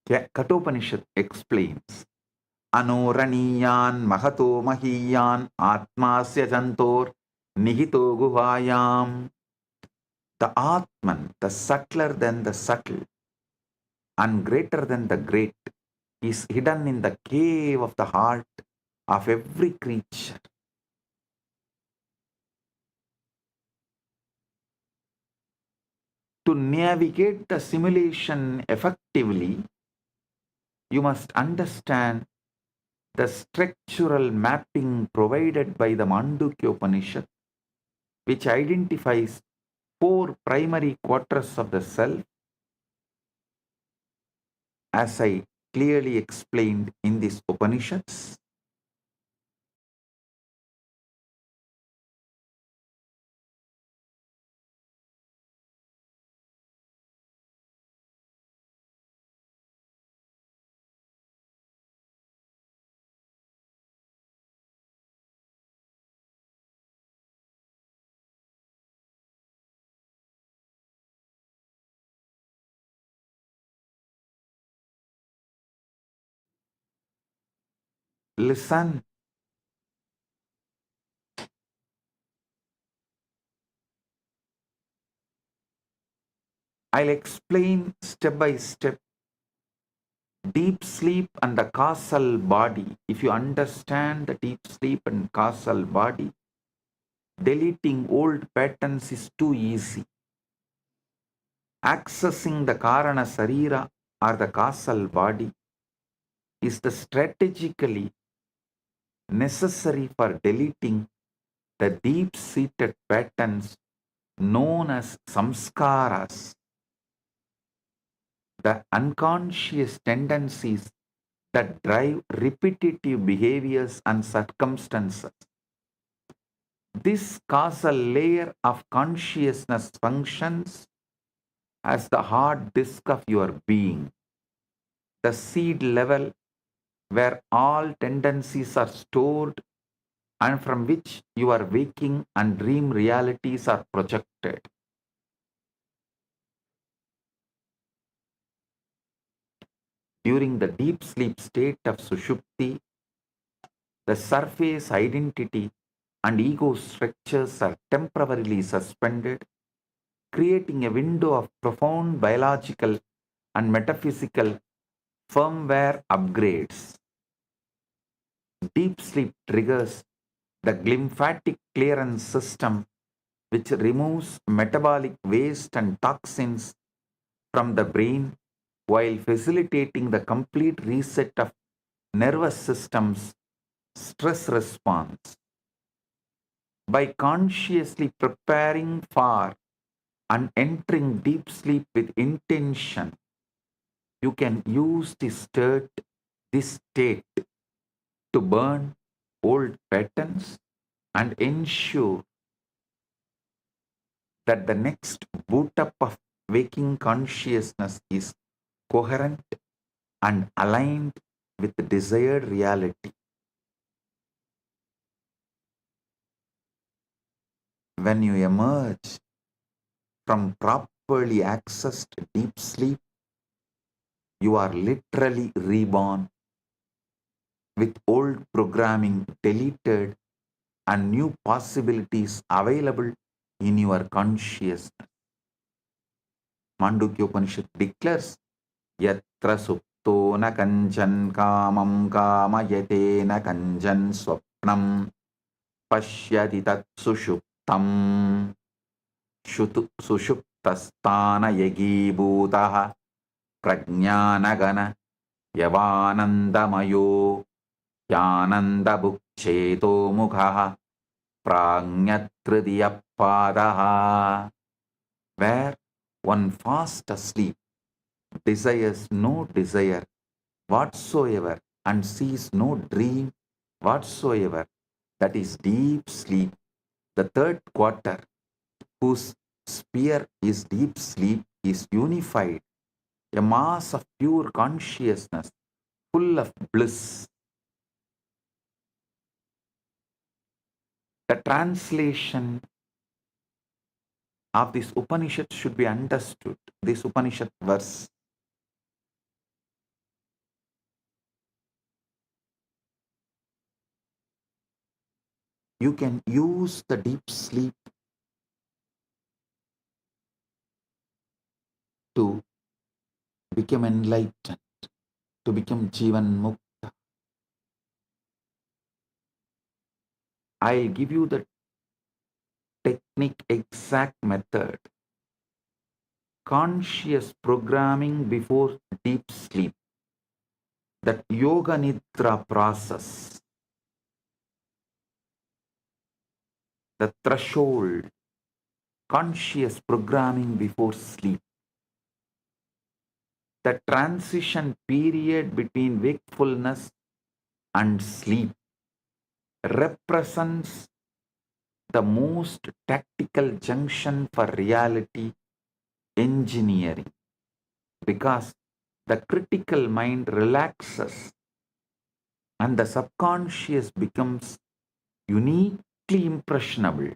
Kathopanishad explains, Anoraniyan mahato mahiyan atmasya jantor nihito guhayam. The Atman, the subtler than the subtle and greater than the great, is hidden in the cave of the heart of every creature. To navigate the simulation effectively, you must understand the structural mapping provided by the Mandukya Upanishad, which identifies four primary quarters of the self, as I clearly explained in these Upanishads. listen. I'll explain step by step. Deep sleep and the causal body. If you understand the deep sleep and causal body, deleting old patterns is too easy. Accessing the Karana Sarira or the causal body is the strategically necessary for deleting the deep-seated patterns known as samskaras, the unconscious tendencies that drive repetitive behaviors and circumstances. This causal layer of consciousness functions as the hard disk of your being, the seed level where all tendencies are stored and from which your waking and dream realities are projected. During the deep sleep state of Sushupti, the surface identity and ego structures are temporarily suspended, creating a window of profound biological and metaphysical firmware upgrades. Deep sleep triggers the glymphatic clearance system, which removes metabolic waste and toxins from the brain while facilitating the complete reset of nervous system's stress response. By consciously preparing for and entering deep sleep with intention, you can use this state to burn old patterns and ensure that the next boot up of waking consciousness is coherent and aligned with the desired reality. When you emerge from properly accessed deep sleep, you are literally reborn with old programming deleted and new possibilities available in your consciousness. Mandukya Upanishad declares, Yatra supto na kanchan kamam kamayate na kanchan swapnam pashyati tat sushuptam sushuptastana yagibhutaha prajnanagana yavanandamayo yanandabhukcheto mukhaha prajnatridiyapadaha, where one fast asleep desires no desire whatsoever and sees no dream whatsoever. That is deep sleep. The third quarter, whose sphere is deep sleep, is unified, a mass of pure consciousness, full of bliss. The translation of this Upanishad should be understood. This Upanishad verse. You can use the deep sleep to become enlightened, to become Jivan Mukta. I'll give you the technique, exact method. Conscious programming before deep sleep. That Yoga Nidra process. The threshold. Conscious programming before sleep. The transition period between wakefulness and sleep represents the most tactical junction for reality engineering, because the critical mind relaxes and the subconscious becomes uniquely impressionable.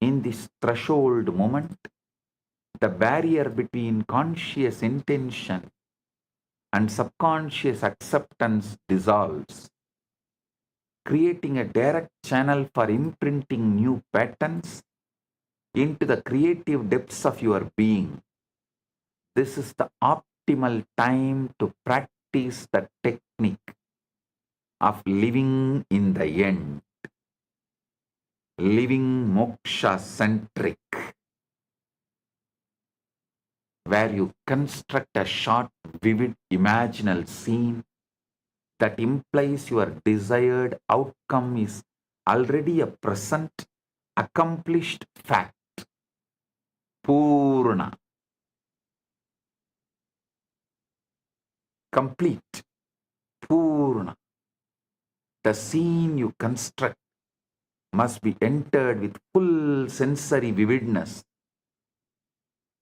In this threshold moment, the barrier between conscious intention and subconscious acceptance dissolves, creating a direct channel for imprinting new patterns into the creative depths of your being. This is the optimal time to practice the technique of living in the end, living moksha centric, where you construct a short, vivid, imaginal scene that implies your desired outcome is already a present, accomplished fact. Purna. Complete. Purna. The scene you construct must be entered with full sensory vividness,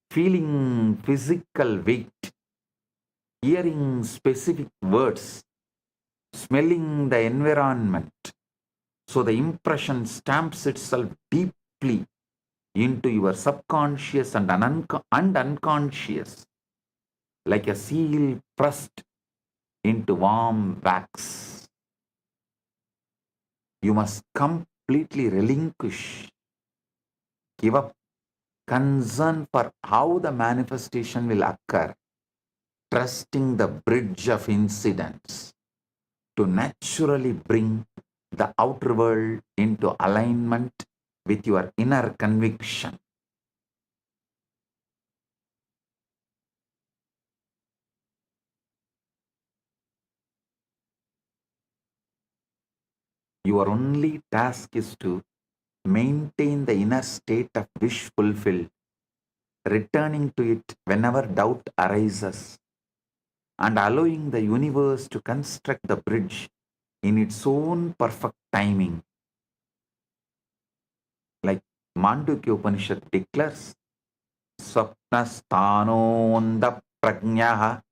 feeling physical weight, hearing specific words, smelling the environment, so the impression stamps itself deeply into your subconscious and unconscious, like a seal pressed into warm wax. You must completely relinquish, give up concern for how the manifestation will occur, trusting the bridge of incidents to naturally bring the outer world into alignment with your inner conviction. Your only task is to maintain the inner state of wish fulfilled, returning to it whenever doubt arises, and allowing the universe to construct the bridge in its own perfect timing. Like Mandukya Upanishad declares, Swapnasthanonda prajnaha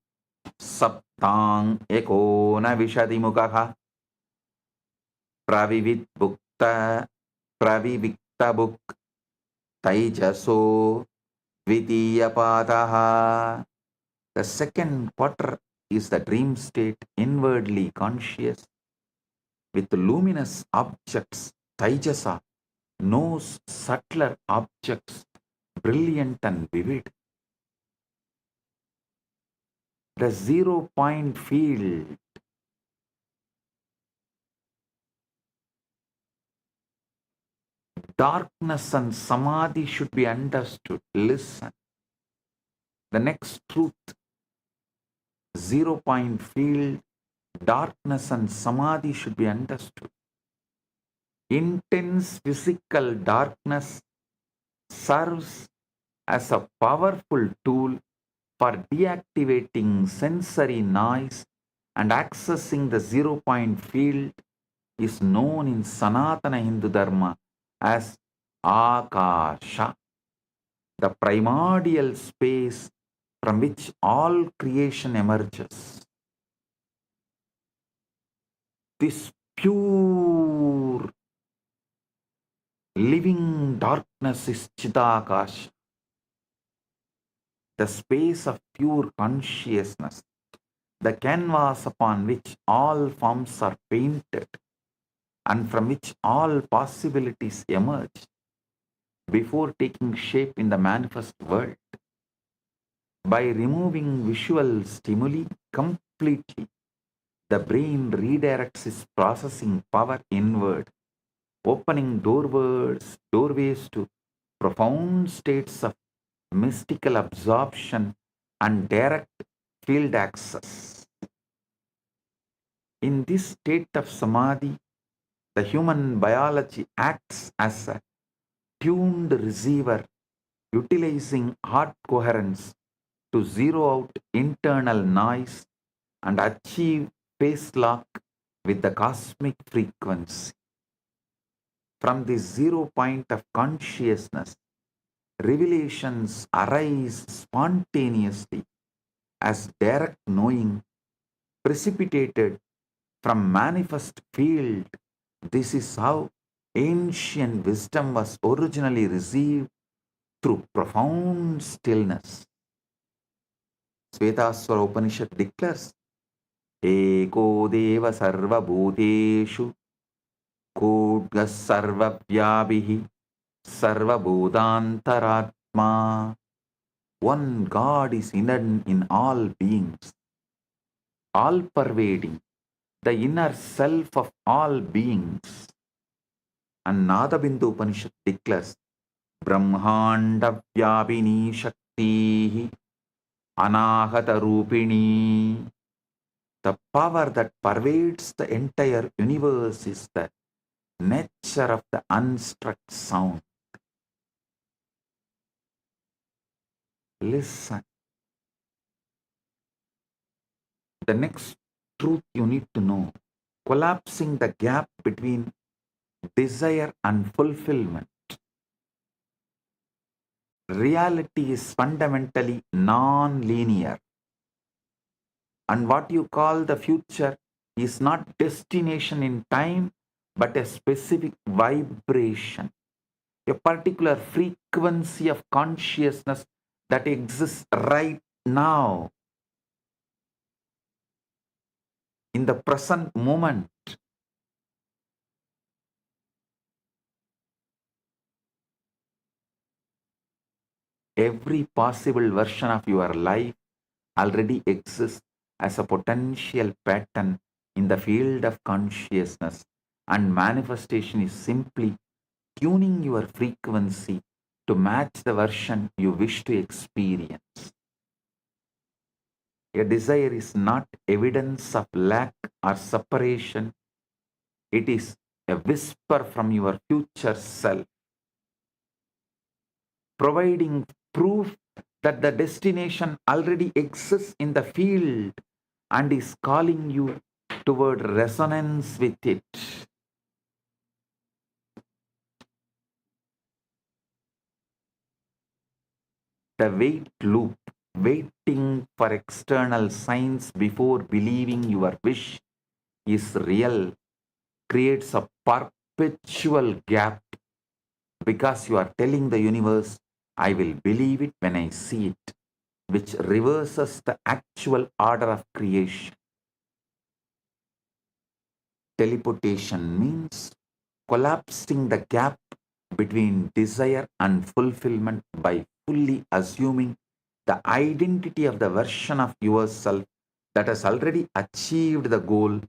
saptang ekona vishadimukaha pravivikta buk taijaso vidiyapataha. The second quarter is the dream state, inwardly conscious, with luminous objects. Taijasa knows subtler objects, brilliant and vivid. The 0 point field darkness and samadhi should be understood. Listen. The next truth, 0 point field, darkness and samadhi should be understood. Intense physical darkness serves as a powerful tool for deactivating sensory noise, and accessing the 0 point field is known in Sanatana Hindu Dharma as Akasha, the primordial space from which all creation emerges. This pure living darkness is Chidakasha, the space of pure consciousness, the canvas upon which all forms are painted and from which all possibilities emerge before taking shape in the manifest world. By removing visual stimuli completely, the brain redirects its processing power inward, opening doorways to profound states of mystical absorption and direct field access. In this state of samadhi, the human biology acts as a tuned receiver, utilizing heart coherence to zero out internal noise and achieve phase lock with the cosmic frequency. From this 0 point of consciousness, revelations arise spontaneously as direct knowing precipitated from manifest field. This is how ancient wisdom was originally received, through profound stillness. Svetaswara Upanishad declares, Eko Deva Sarva Bhuteshu Kodga Sarva Vyabihi Sarva Bhutantaratma. One God is hidden in all beings, all pervading, the inner self of all beings. And Nadabindu Upanishad declares, Brahmanda Vyabini Shakti Anahata Rupini. The power that pervades the entire universe is the nature of the unstruck sound. Listen. The next truth you need to know, collapsing the gap between desire and fulfillment. Reality is fundamentally non-linear. And what you call the future is not destination in time, but a specific vibration, a particular frequency of consciousness that exists right now, in the present moment. Every possible version of your life already exists as a potential pattern in the field of consciousness, and manifestation is simply tuning your frequency to match the version you wish to experience. A desire is not evidence of lack or separation. It is a whisper from your future self, providing proof that the destination already exists in the field and is calling you toward resonance with it. The wait loop, waiting for external signs before believing your wish is real, creates a perpetual gap, because you are telling the universe, I will believe it when I see it, which reverses the actual order of creation. Teleportation means collapsing the gap between desire and fulfillment by fully assuming the identity of the version of yourself that has already achieved the goal,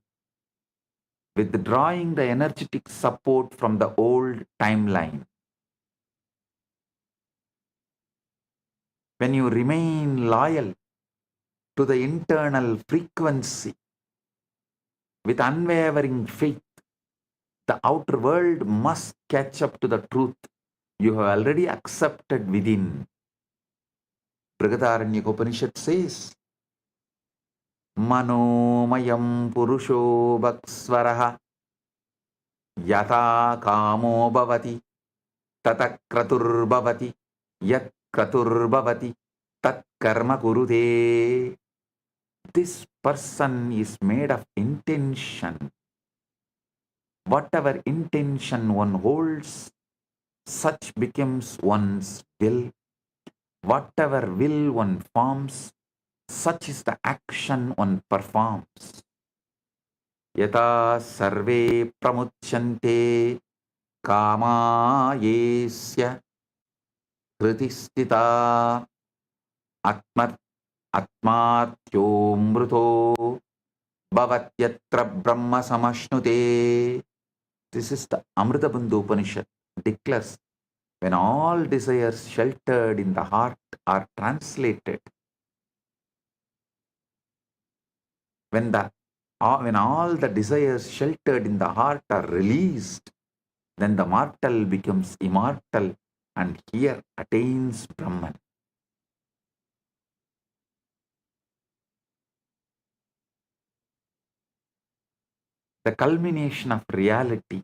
withdrawing the energetic support from the old timeline. When you remain loyal to the internal frequency with unwavering faith, the outer world must catch up to the truth you have already accepted within. Brihadaranyaka Upanishad says, Manomayam Purusho Bhaksvaraha Yata Kamo Bhavati Tata Kratur Bhavati Yat Kratur Bhavati Tat Karma Kurute. This person is made of intention. Whatever intention one holds, such becomes one's will. Whatever will one forms, such is the action one performs. Yata sarve pramuchyante kama yesya kritistita atmatyo mruto bhavatyatra brahma samashnute. This is the Amritabandhu Upanishad declares, when all desires sheltered in the heart are translated, when all the desires sheltered in the heart are released, then the mortal becomes immortal and here attains Brahman. The culmination of reality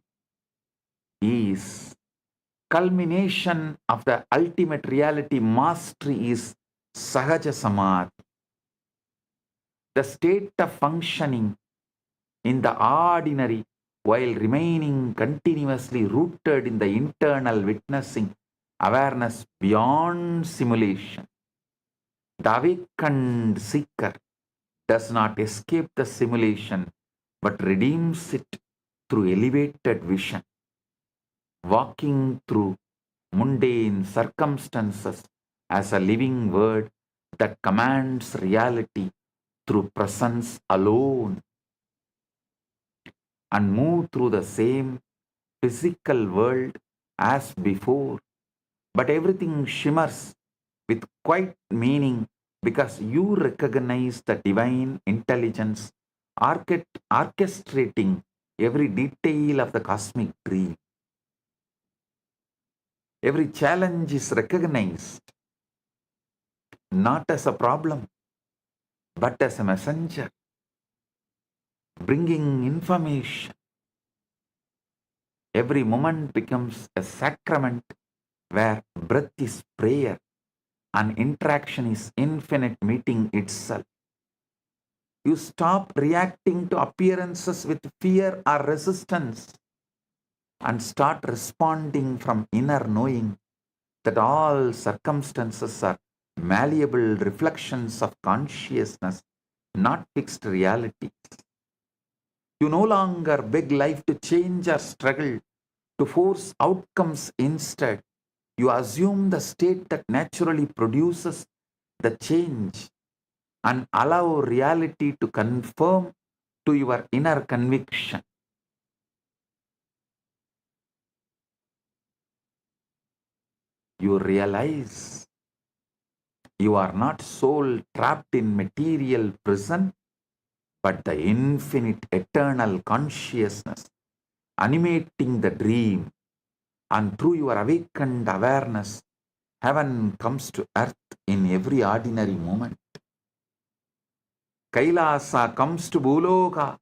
is culmination of the ultimate reality mastery is Sahaja Samadhi. The state of functioning in the ordinary while remaining continuously rooted in the internal witnessing awareness beyond simulation. The awakened seeker does not escape the simulation but redeems it through elevated vision, walking through mundane circumstances as a living word that commands reality through presence alone, and move through the same physical world as before. But everything shimmers with quiet meaning because you recognize the divine intelligence orchestrating every detail of the cosmic dream. Every challenge is recognized not as a problem, but as a messenger, bringing information. Every moment becomes a sacrament where breath is prayer and interaction is infinite meeting itself. You stop reacting to appearances with fear or resistance and start responding from inner knowing that all circumstances are malleable reflections of consciousness, not fixed realities. You no longer beg life to change or struggle to force outcomes. Instead, you assume the state that naturally produces the change and allow reality to conform to your inner conviction. You realize you are not soul trapped in material prison, but the infinite eternal consciousness animating the dream. And through your awakened awareness, heaven comes to earth in every ordinary moment. Kailasa comes to Bhuloka,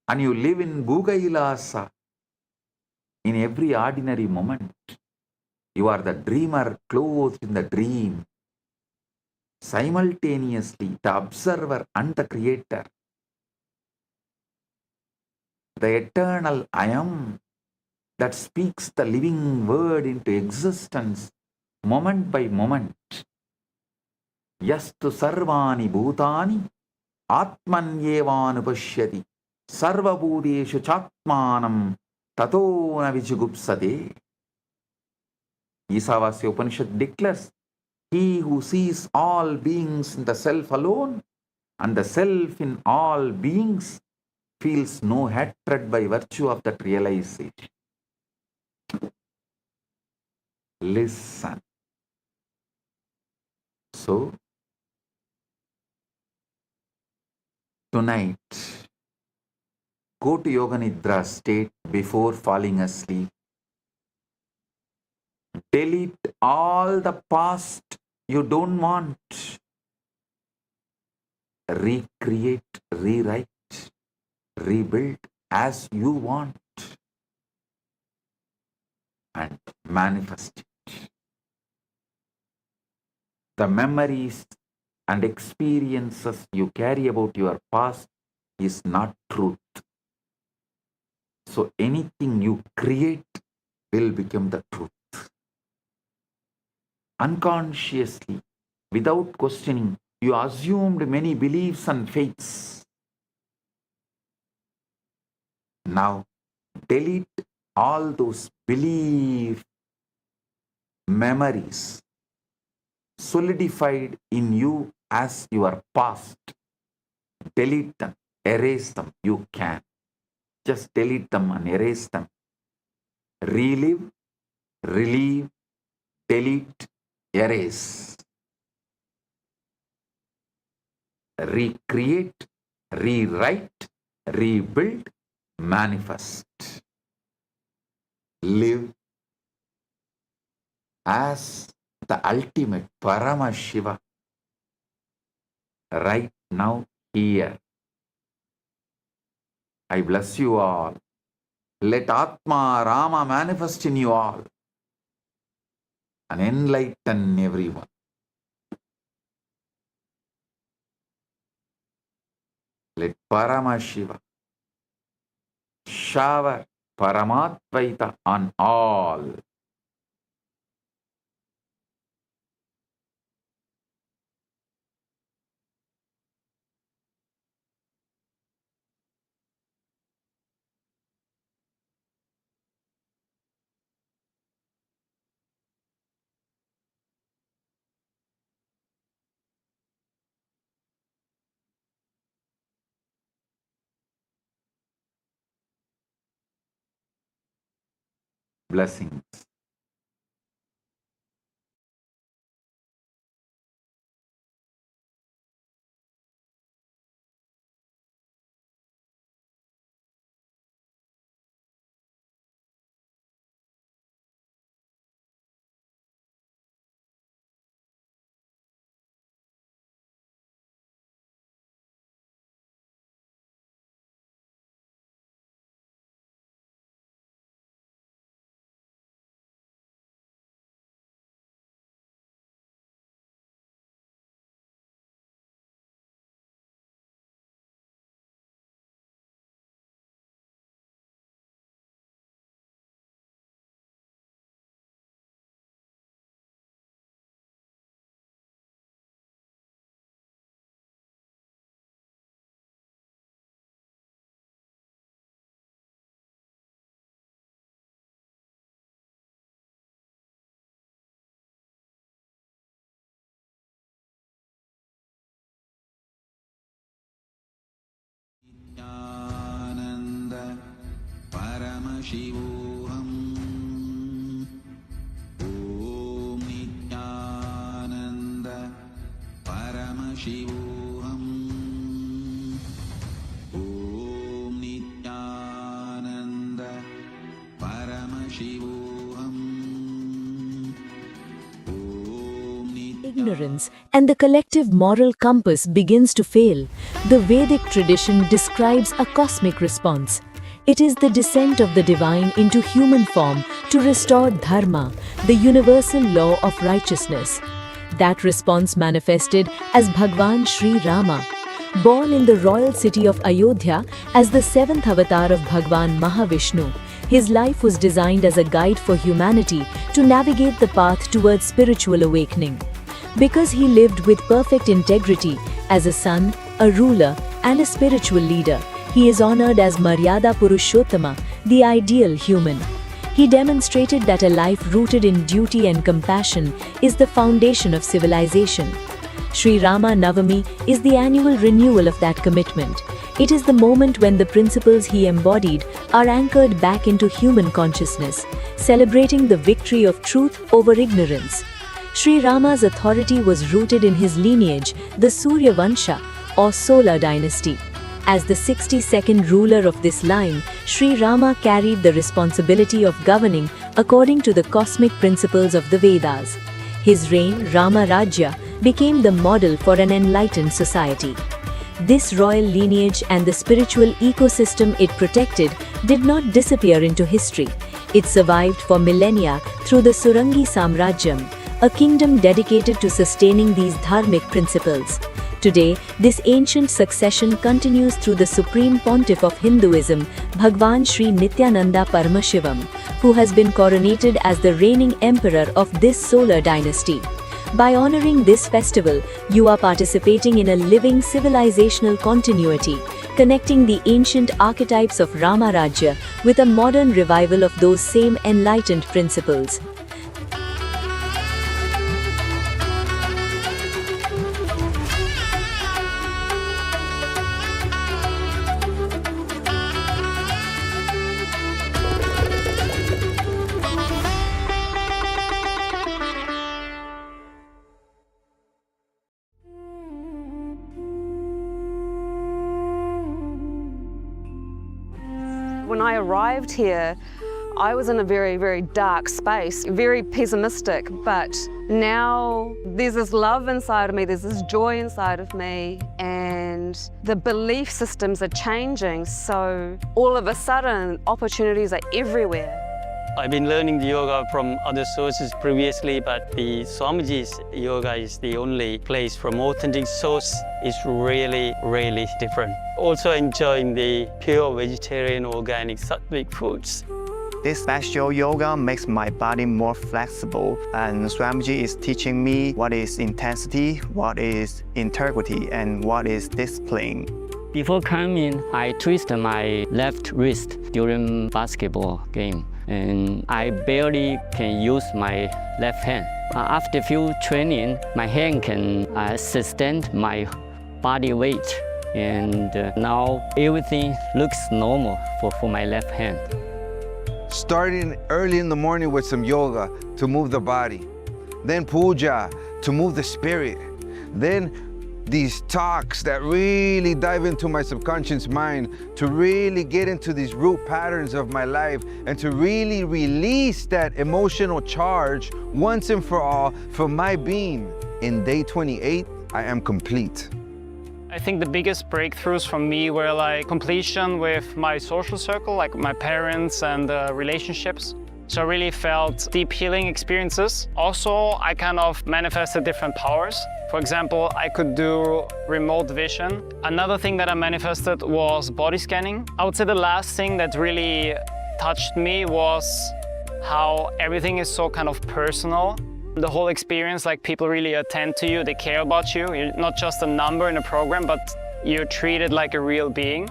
and you live in Bhugailasa in every ordinary moment. You are the dreamer clothed in the dream, simultaneously the observer and the creator. The eternal I am that speaks the living word into existence moment by moment. Yastu sarvani bhutani atmanyevanupashyati sarvabhuteshu chatmanam tato na vijigupsade. Isavasya Upanishad declares, he who sees all beings in the self alone and the self in all beings feels no hatred by virtue of that realization. Listen. So, tonight, go to Yoga Nidra state before falling asleep. Delete all the past you don't want. Recreate, rewrite, rebuild as you want and manifest it. The memories and experiences you carry about your past is not truth. So anything you create will become the truth. Unconsciously, without questioning, you assumed many beliefs and faiths. Now, delete all those belief memories solidified in you as your past. Delete them, erase them. You can. Just delete them and erase them. Relive, relieve, delete, erase. Recreate, rewrite, rebuild, manifest. Live as the ultimate Paramashiva right now here. I bless you all. Let Atma Rama manifest in you all and enlighten everyone. Let Paramashiva shower Paramatvaita on all. Blessings. Nithyananda Paramashivam Om Nithyananda Paramashivam Om Nithyananda Paramashivam Om Ignorance and the collective moral compass begins to fail. The Vedic tradition describes a cosmic response. It is the descent of the divine into human form to restore Dharma, the universal law of righteousness. That response manifested as Bhagavan Sri Rama. Born in the royal city of Ayodhya as the seventh avatar of Bhagavan Maha Vishnu, his life was designed as a guide for humanity to navigate the path towards spiritual awakening. Because he lived with perfect integrity as a son, a ruler, and a spiritual leader, he is honored as Maryada Purushottama, the ideal human. He demonstrated that a life rooted in duty and compassion is the foundation of civilization. Sri Rama Navami is the annual renewal of that commitment. It is the moment when the principles he embodied are anchored back into human consciousness, celebrating the victory of truth over ignorance. Sri Rama's authority was rooted in his lineage, the Surya Vamsa, or solar dynasty. As the 62nd ruler of this line, Sri Rama carried the responsibility of governing according to the cosmic principles of the Vedas. His reign, Rama Rajya, became the model for an enlightened society. This royal lineage and the spiritual ecosystem it protected did not disappear into history. It survived for millennia through the Surangi Samrajyam, a kingdom dedicated to sustaining these dharmic principles. Today, this ancient succession continues through the Supreme Pontiff of Hinduism, Bhagavan Sri Nithyananda Paramashivam, who has been coronated as the reigning emperor of this solar dynasty. By honoring this festival, you are participating in a living civilizational continuity, connecting the ancient archetypes of Rama Rajya with a modern revival of those same enlightened principles. When I arrived here, I was in a very, very dark space, very pessimistic, but now there's this love inside of me, there's this joy inside of me, and the belief systems are changing, so all of a sudden opportunities are everywhere. I've been learning the yoga from other sources previously, but the Swamiji's yoga is the only place from authentic source. It's really, really different. Also enjoying the pure vegetarian, organic, sattvic foods. This special yoga makes my body more flexible, and Swamiji is teaching me what is intensity, what is integrity, and what is discipline. Before coming, I twisted my left wrist during basketball game, and I barely can use my left hand. After few training, my hand can sustain my body weight, and now everything looks normal for my left hand. starting early in the morning with some yoga to move the body, then puja to move the spirit, then these talks that really dive into my subconscious mind to really get into these root patterns of my life and to really release that emotional charge once and for all from my being. In day 28, I am complete. I think the biggest breakthroughs for me were like completion with my social circle, like my parents and relationships. So I really felt deep healing experiences. Also, I kind of manifested different powers. For example, I could do remote vision. Another thing that I manifested was body scanning. I would say the last thing that really touched me was how everything is so kind of personal. The whole experience, like people really attend to you, they care about you. You're not just a number in a program, but you're treated like a real being.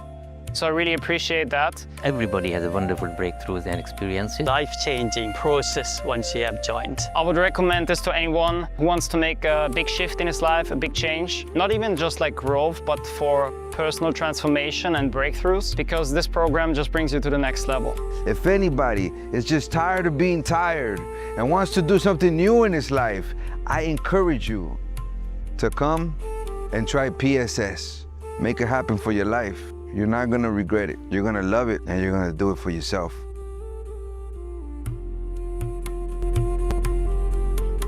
So I really appreciate that. Everybody has a wonderful breakthroughs and experiences. Life-changing process once you have joined. I would recommend this to anyone who wants to make a big shift in his life, a big change. Not even just like growth, but for personal transformation and breakthroughs, because this program just brings you to the next level. If anybody is just tired of being tired and wants to do something new in his life, I encourage you to come and try PSS. Make it happen for your life. You're not gonna regret it. You're gonna love it and you're gonna do it for yourself.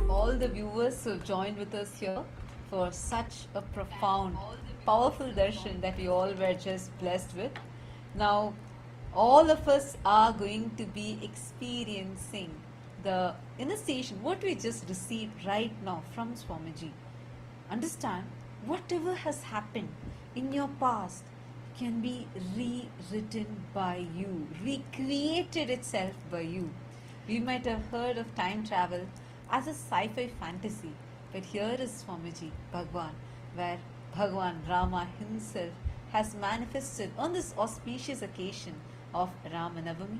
All the viewers who joined with us here for such a profound, powerful darshan that we all were just blessed with. Now, all of us are going to be experiencing the initiation, what we just received right now from Swamiji. Understand, whatever has happened in your past can be rewritten by you, recreated itself by you. We might have heard of time travel as a sci-fi fantasy, but here is Swamiji, Bhagavan, where Bhagavan Rama himself has manifested on this auspicious occasion of Rama Navami,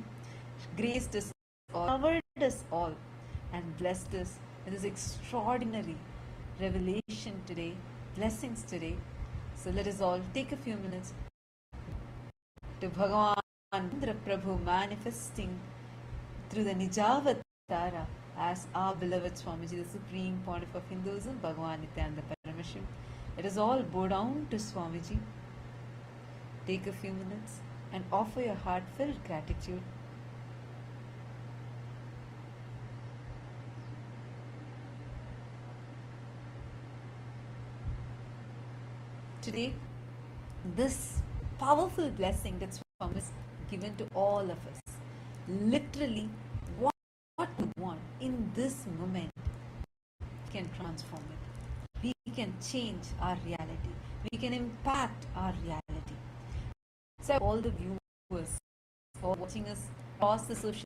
graced us all, covered us all, and blessed us with this extraordinary revelation today, blessings today. So let us all take a few minutes to Bhagavan Indra Prabhu manifesting through the Nijavatara as our beloved Swamiji, the Supreme Pontiff of Hinduism, Bhagavan Nithyananda Paramashivam. Let us all bow down to Swamiji, take a few minutes and offer your heartfelt gratitude. Today, this powerful blessing that Swami is given to all of us. Literally, what we want in this moment can transform it. We can change our reality. We can impact our reality. So all the viewers for watching us across the social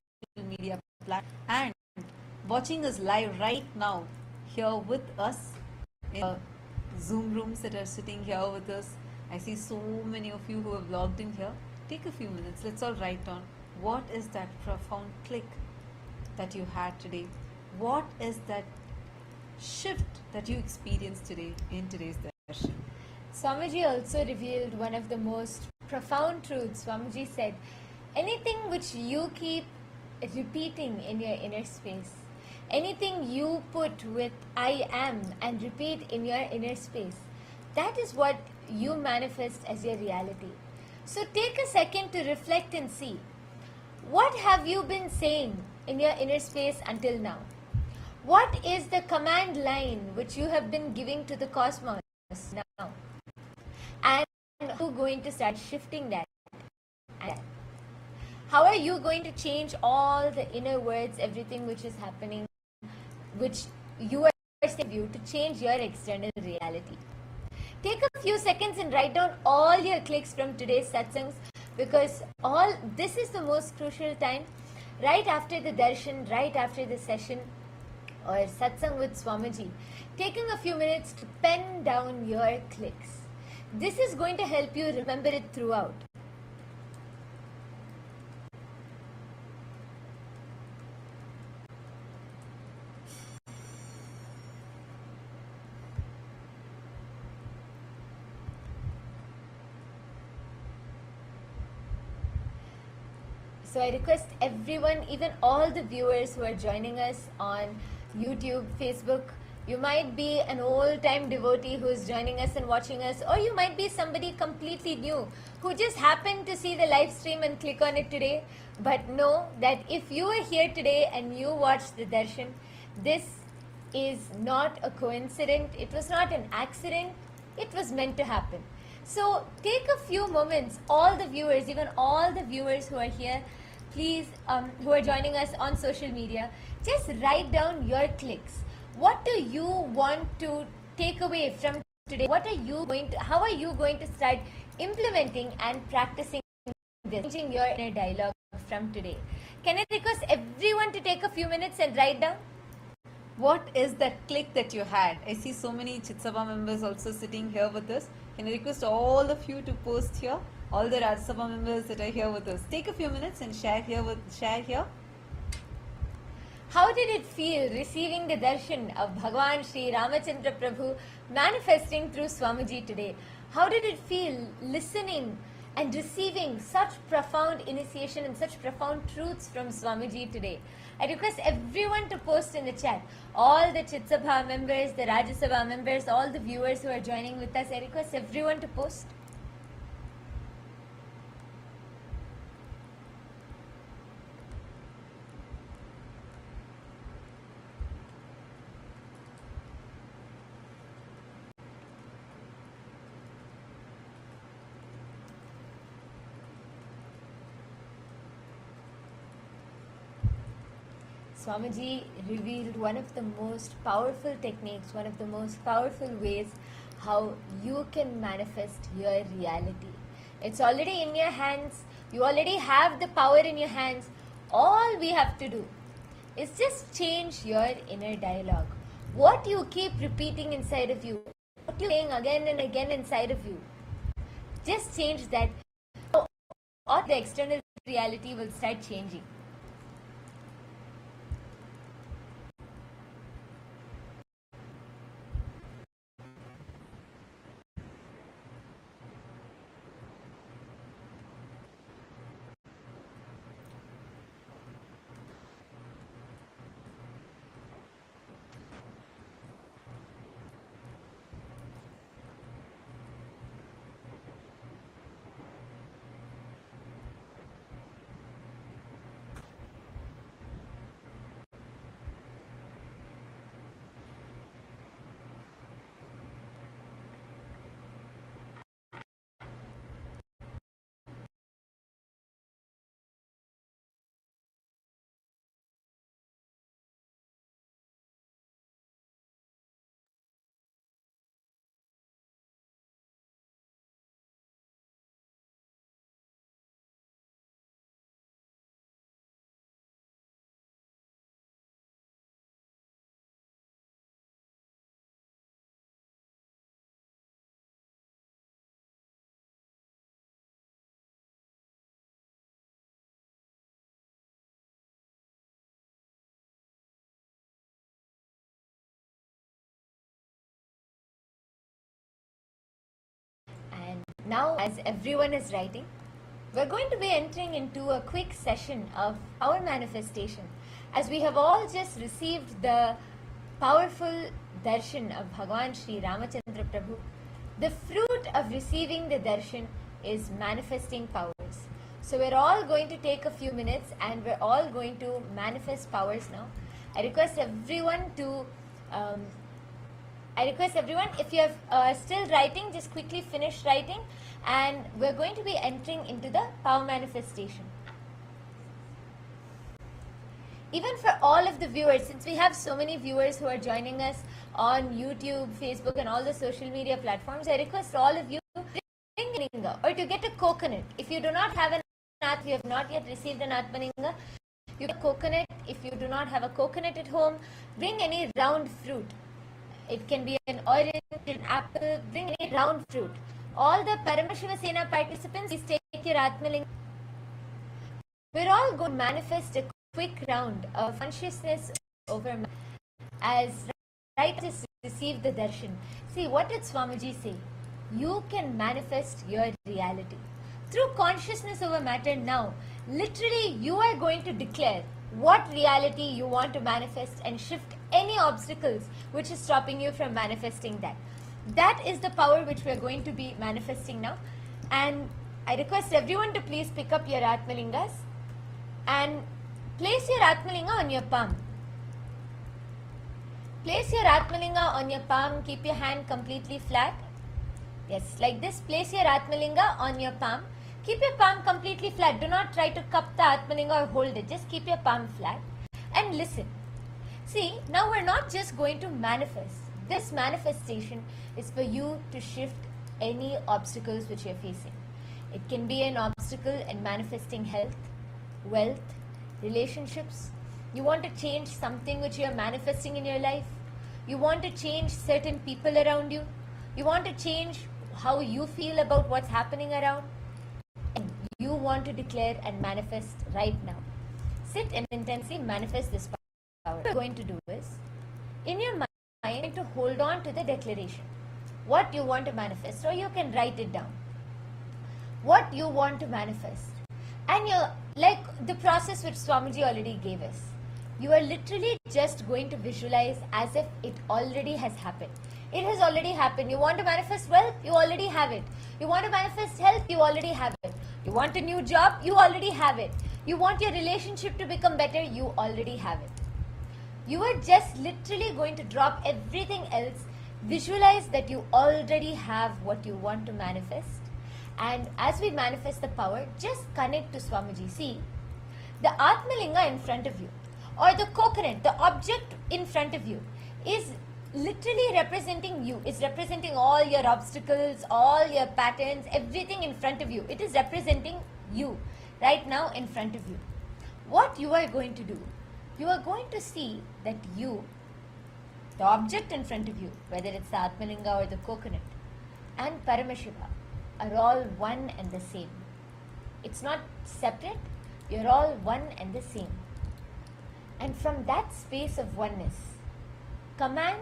media platform and watching us live right now here with us in the Zoom rooms that are sitting here with us. I see so many of you who have logged in here. Take a few minutes. Let's all write down what is that profound click that you had today. What is that shift that you experienced today in today's darshan? Swamiji also revealed one of the most profound truths. Swamiji said, anything which you keep repeating in your inner space, anything you put with I am and repeat in your inner space, that is what you manifest as your reality. So take a second to reflect and see, what have you been saying in your inner space until now? What is the command line which you have been giving to the cosmos now? And how are you going to start shifting that? And how are you going to change all the inner words, everything which is happening, which you are saying you to change your external reality? Take a few seconds and write down all your clicks from today's satsangs, because all this is the most crucial time, right after the darshan, right after the session or satsang with Swamiji, taking a few minutes to pen down your clicks. This is going to help you remember it throughout. So I request everyone, even all the viewers who are joining us on YouTube, Facebook, you might be an old-time devotee who is joining us and watching us, or you might be somebody completely new who just happened to see the live stream and click on it today. But know that if you are here today and you watched the darshan, this is not a coincidence, it was not an accident, it was meant to happen. So take a few moments, all the viewers, even all the viewers who are here, please, who are joining us on social media, just write down your clicks. What do you want to take away from today? What are you going to, how are you going to start implementing and practicing this, changing your inner dialogue from today? Can I request everyone to take a few minutes and write down? What is that click that you had? I see so many Chitsabha members also sitting here with us. Can I request all of you to post here? All the Rajya Sabha members that are here with us. Take a few minutes and share here. How did it feel receiving the darshan of Bhagavan Sri Ramachandra Prabhu manifesting through Swamiji today? How did it feel listening and receiving such profound initiation and such profound truths from Swamiji today? I request everyone to post in the chat. All the Chitsabha members, the Rajya Sabha members, all the viewers who are joining with us, I request everyone to post. Swamiji revealed one of the most powerful techniques, one of the most powerful ways how you can manifest your reality. It's already in your hands. You already have the power in your hands. All we have to do is just change your inner dialogue. What you keep repeating inside of you, what you're saying again and again inside of you, just change that. Or the external reality will start changing. Now, as everyone is writing, we're going to be entering into a quick session of our manifestation. As we have all just received the powerful darshan of Bhagavan Sri Ramachandra Prabhu, the fruit of receiving the darshan is manifesting powers. So we're all going to take a few minutes and we're all going to manifest powers now. I request everyone, if you are still writing, just quickly finish writing, and we're going to be entering into the power manifestation. Even for all of the viewers, since we have so many viewers who are joining us on YouTube, Facebook and all the social media platforms, I request all of you to bring an Atmalinga or to get a coconut. If you do not have an Atmalinga, you have not yet received an Atmalinga, you get a coconut. If you do not have a coconut at home, bring any round fruit. It can be an orange, an apple, bring any round fruit. All the Paramashivam participants, please take your Atmalinga. We're all going to manifest a quick round of consciousness over as writers receive the darshan. See, what did Swamiji say? You can manifest your reality. Through consciousness over matter now, Literally, you are going to declare what reality you want to manifest and shift any obstacles which is stopping you from manifesting that. That is the power which we are going to be manifesting now. And I request everyone to please pick up your Atmalingas and place your Atmalinga on your palm. Place your Atmalinga on your palm. Keep your hand completely flat. Yes, like this. Place your Atmalinga on your palm. Keep your palm completely flat. Do not try to cup the Atmalinga or hold it. Just keep your palm flat and listen. See, now we're not just going to manifest. This manifestation is for you to shift any obstacles which you're facing. It can be an obstacle in manifesting health, wealth, relationships. You want to change something which you're manifesting in your life. You want to change certain people around you. You want to change how you feel about what's happening around. And you want to declare and manifest right now. Sit and intensely manifest this power. What you're going to do is, in your mind, to hold on to the declaration. What you want to manifest, or you can write it down. What you want to manifest. And you're like the process which Swamiji already gave us. You are literally just going to visualize as if it already has happened. It has already happened. You want to manifest wealth? You already have it. You want to manifest health? You already have it. You want a new job? You already have it. You want your relationship to become better? You already have it. You are just literally going to drop everything else. Visualize that you already have what you want to manifest. And as we manifest the power, just connect to Swamiji. See, the Atmalinga in front of you, or the coconut, the object in front of you, is literally representing you. It's representing all your obstacles, all your patterns, everything in front of you. It is representing you right now in front of you. What you are going to do, you are going to see that you, the object in front of you, whether it's the Atmalinga or the coconut, and Paramashivam are all one and the same. It's not separate, you're all one and the same. And from that space of oneness, command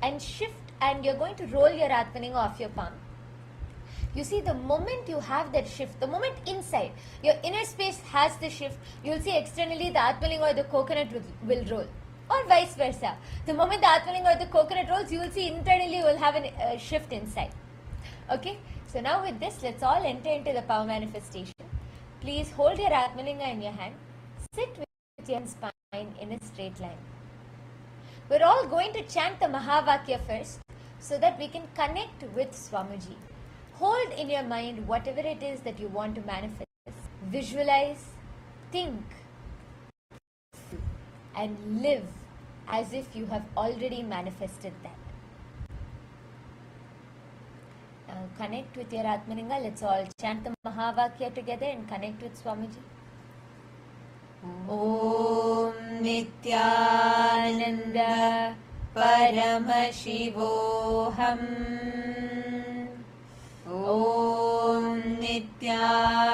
and shift, and you're going to roll your Atmalinga off your palm. You see, the moment you have that shift, the moment inside, your inner space has the shift, you'll see externally the Atmalinga or the coconut will roll. Or vice versa. The moment the Atmalinga or the coconut rolls, you will see internally you will have a shift inside. Okay? So now with this, let's all enter into the power manifestation. Please hold your Atmalinga in your hand. Sit with your spine in a straight line. We're all going to chant the Mahavakya first so that we can connect with Swamiji. Hold in your mind whatever it is that you want to manifest. Visualize, think, and live as if you have already manifested that. Now connect with your Atmalinga. Let's all chant the Mahavakya together and connect with Swamiji. Om Nithyananda Paramashivam. Om Nithyananda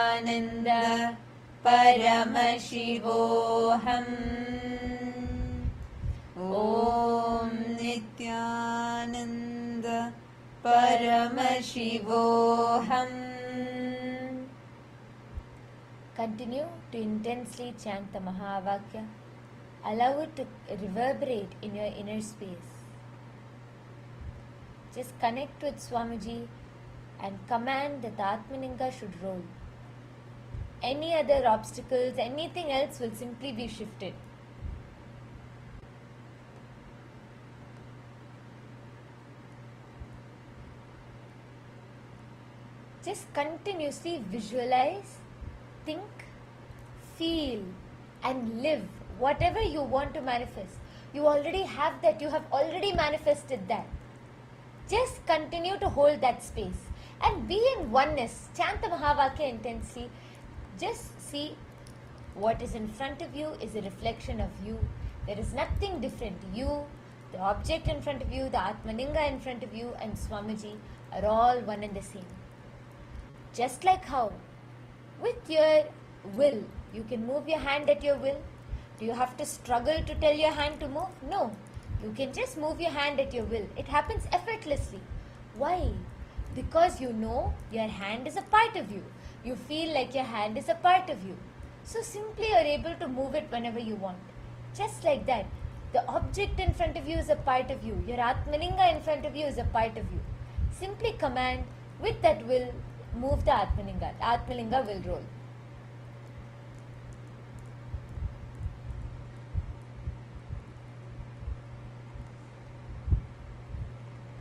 Paramashivam. Om Nithyananda Paramashivam. Continue to intensely chant the Mahavakya. Allow it to reverberate in your inner space. Just connect with Swamiji and command that the Atmalinga should roll. Any other obstacles, anything else will simply be shifted. Just continuously visualize, think, feel, and live whatever you want to manifest. You already have that. You have already manifested that. Just continue to hold that space and be in oneness. Chant the Mahavakya intensely. Just see what is in front of you is a reflection of you. There is nothing different. You, the object in front of you, the Atmalinga in front of you, and Swamiji are all one and the same. Just like how with your will, you can move your hand at your will. Do you have to struggle to tell your hand to move? No. You can just move your hand at your will. It happens effortlessly. Why? Because you know your hand is a part of you. You feel like your hand is a part of you. So simply you're able to move it whenever you want. Just like that. The object in front of you is a part of you. Your Atmalinga in front of you is a part of you. Simply command, with that will, move the Atmalinga. The Atmalinga will roll.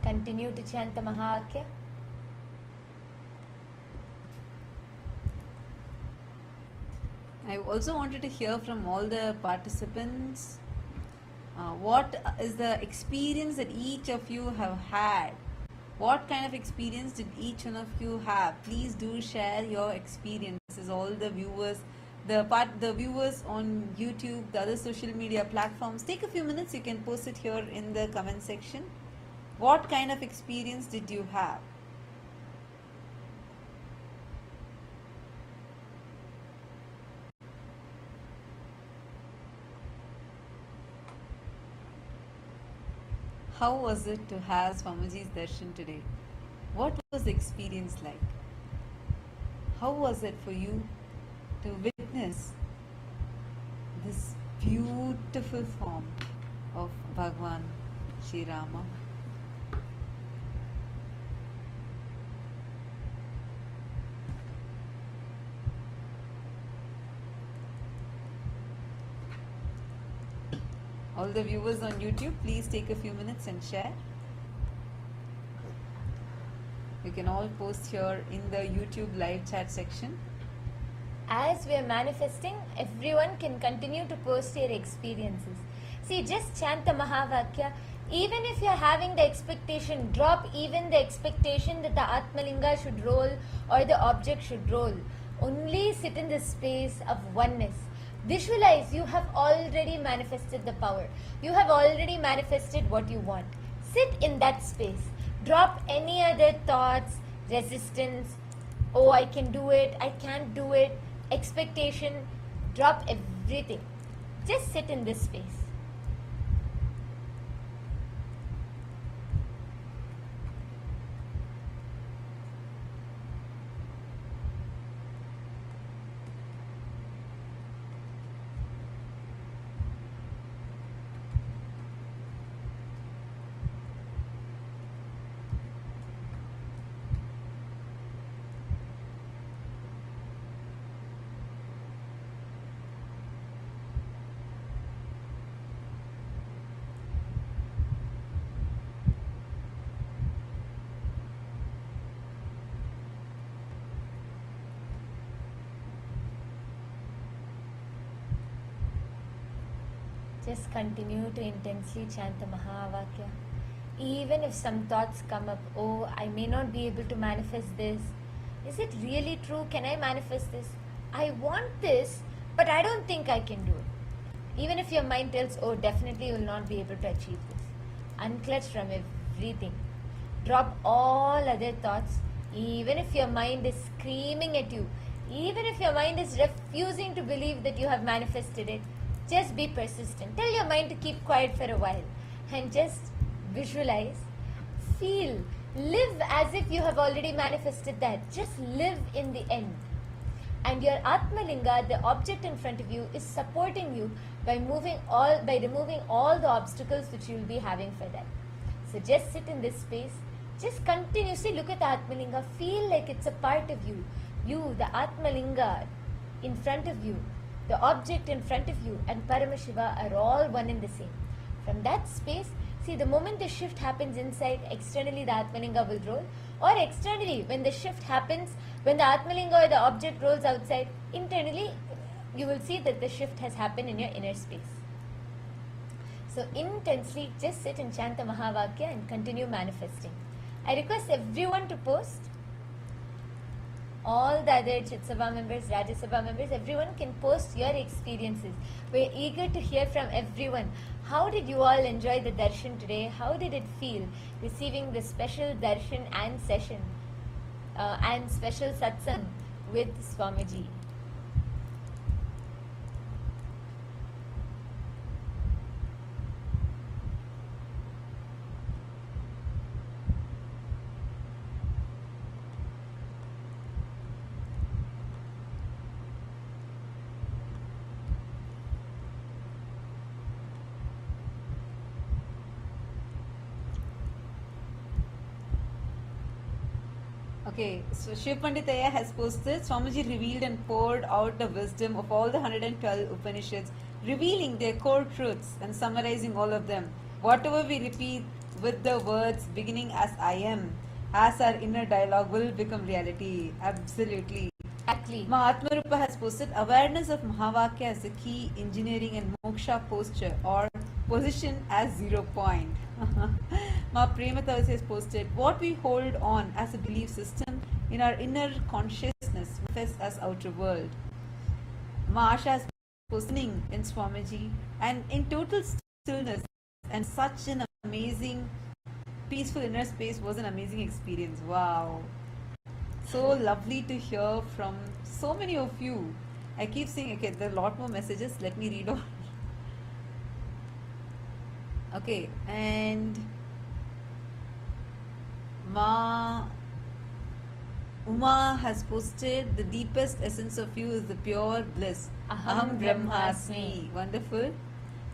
Continue to chant the Mahavakya. I also wanted to hear from all the participants what is the experience that each of you have had. What kind of experience did each one of you have? Please do share your experiences. All the viewers, the viewers on YouTube, the other social media platforms, take a few minutes. You can post it here in the comment section. What kind of experience did you have? How was it to have Swamiji's darshan today? What was the experience like? How was it for you to witness this beautiful form of Bhagavan Sri Rama? All the viewers on YouTube, please take a few minutes and share. You can all post here in the YouTube live chat section. As we are manifesting, everyone can continue to post their experiences. See, just chant the Mahavakya. Even if you are having the expectation, drop even the expectation that the Atmalinga should roll or the object should roll. Only sit in the space of oneness. Visualize, you have already manifested the power. You have already manifested what you want. Sit in that space. Drop any other thoughts, resistance, oh I can do it, I can't do it, expectation. Drop everything. Just sit in this space. Just continue to intensely chant the Mahavakya. Even if some thoughts come up, oh, I may not be able to manifest this. Is it really true? Can I manifest this? I want this, but I don't think I can do it. Even if your mind tells, oh, definitely you will not be able to achieve this. Unclutch from everything. Drop all other thoughts. Even if your mind is screaming at you, even if your mind is refusing to believe that you have manifested it, just be persistent. Tell your mind to keep quiet for a while and just visualize, feel, live as if you have already manifested that. Just live in the end. And your Atmalinga, the object in front of you, is supporting you by removing all the obstacles which you will be having for that. So just sit in this space. Just continuously look at the Atmalinga. Feel like it's a part of you. You, the Atmalinga in front of you, the object in front of you, and Paramashiva are all one and the same. From that space, see, the moment the shift happens inside, externally the Atmalinga will roll, or externally, when the shift happens, when the Atmalinga or the object rolls outside, internally you will see that the shift has happened in your inner space. So intensely just sit and chant the Mahavakya and continue manifesting. I request everyone to post. All the other Chitsabha members, Rajya Sabha members, everyone can post your experiences. We're eager to hear from everyone. How did you all enjoy the darshan today? How did it feel receiving the special darshan and session and special satsang with Swamiji? Okay, so Shiv Panditaya has posted, Swamiji revealed and poured out the wisdom of all the 112 Upanishads, revealing their core truths and summarizing all of them. Whatever we repeat with the words beginning as I am, as our inner dialogue will become reality. Absolutely. Exactly. Mahatmarupa has posted, awareness of Mahavakya as the key, engineering and moksha posture or position as 0 point. Ma Prematavasi has posted, what we hold on as a belief system in our inner consciousness manifests as outer world. Ma Asha has posted in Swamiji and in total stillness and such an amazing peaceful inner space was an amazing experience. Wow. So lovely to hear from so many of you. I keep saying, okay, there are a lot more messages. Let me read on. Okay, and Uma has posted, the deepest essence of you is the pure bliss. Aham Brahmasmi. Wonderful.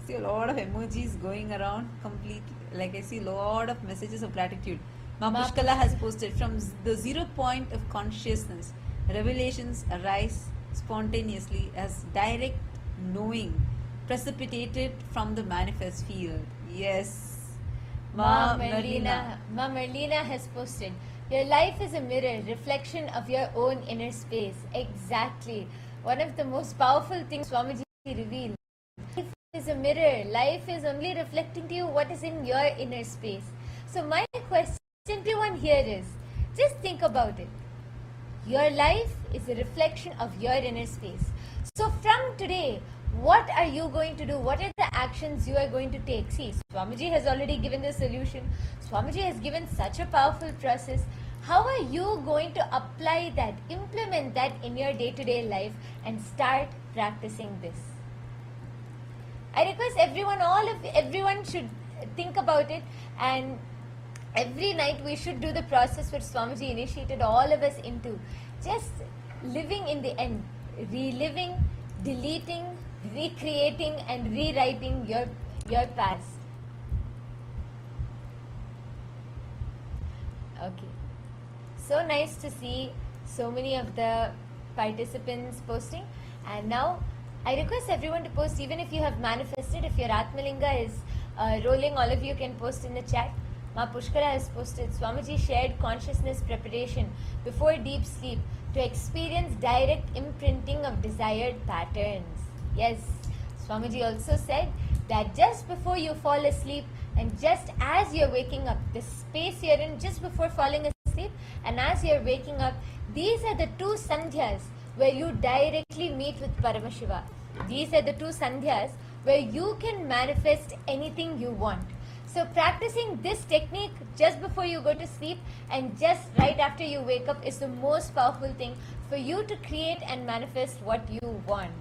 See a lot of emojis going around completely. Like I see a lot of messages of gratitude. Ma Pushkala has posted, from the 0 point of consciousness, revelations arise spontaneously as direct knowing precipitated from the manifest field. Yes. Ma Merlina has posted, your life is a mirror, reflection of your own inner space. Exactly. One of the most powerful things Swamiji revealed. Life is a mirror. Life is only reflecting to you what is in your inner space. So my question to one here is, just think about it. Your life is a reflection of your inner space. So from today, what are you going to do? What are the actions you are going to take? See, Swamiji has already given the solution. Swamiji has given such a powerful process. How are you going to apply that, implement that in your day-to-day life and start practicing this? I request everyone should think about it, and every night we should do the process which Swamiji initiated all of us into. Just living in the end, reliving, deleting, recreating and rewriting your past. Okay. So nice to see so many of the participants posting. And now I request everyone to post, even if you have manifested. If your Atmalinga is rolling, all of you can post in the chat. Ma Pushkara has posted, Swamiji shared consciousness preparation before deep sleep to experience direct imprinting of desired patterns. Yes, Swamiji also said that just before you fall asleep and just as you're waking up, the space you're in just before falling asleep and as you're waking up, these are the two sandhyas where you directly meet with Paramashiva. These are the two sandhyas where you can manifest anything you want. So practicing this technique just before you go to sleep and just right after you wake up is the most powerful thing for you to create and manifest what you want.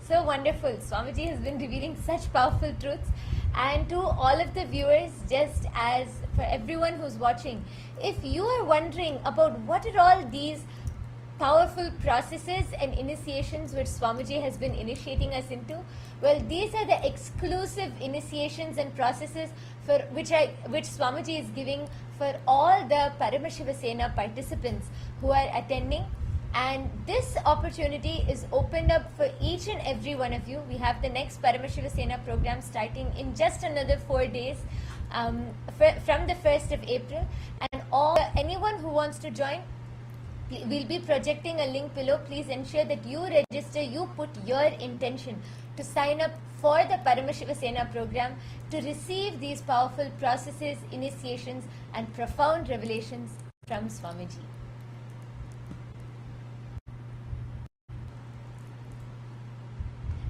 So wonderful. Swamiji has been revealing such powerful truths. And to all of the viewers, just as for everyone who's watching, if you are wondering about what are all these powerful processes and initiations which Swamiji has been initiating us into, well, these are the exclusive initiations and processes for which Swamiji is giving for all the Paramashiva Sena participants who are attending. And this opportunity is opened up for each and every one of you. We have the next Paramashiva Sena program starting in just another 4 days from the 1st of April. And anyone who wants to join, we'll be projecting a link below. Please ensure that you register, you put your intention to sign up for the Paramashiva Sena program to receive these powerful processes, initiations and profound revelations from Swamiji.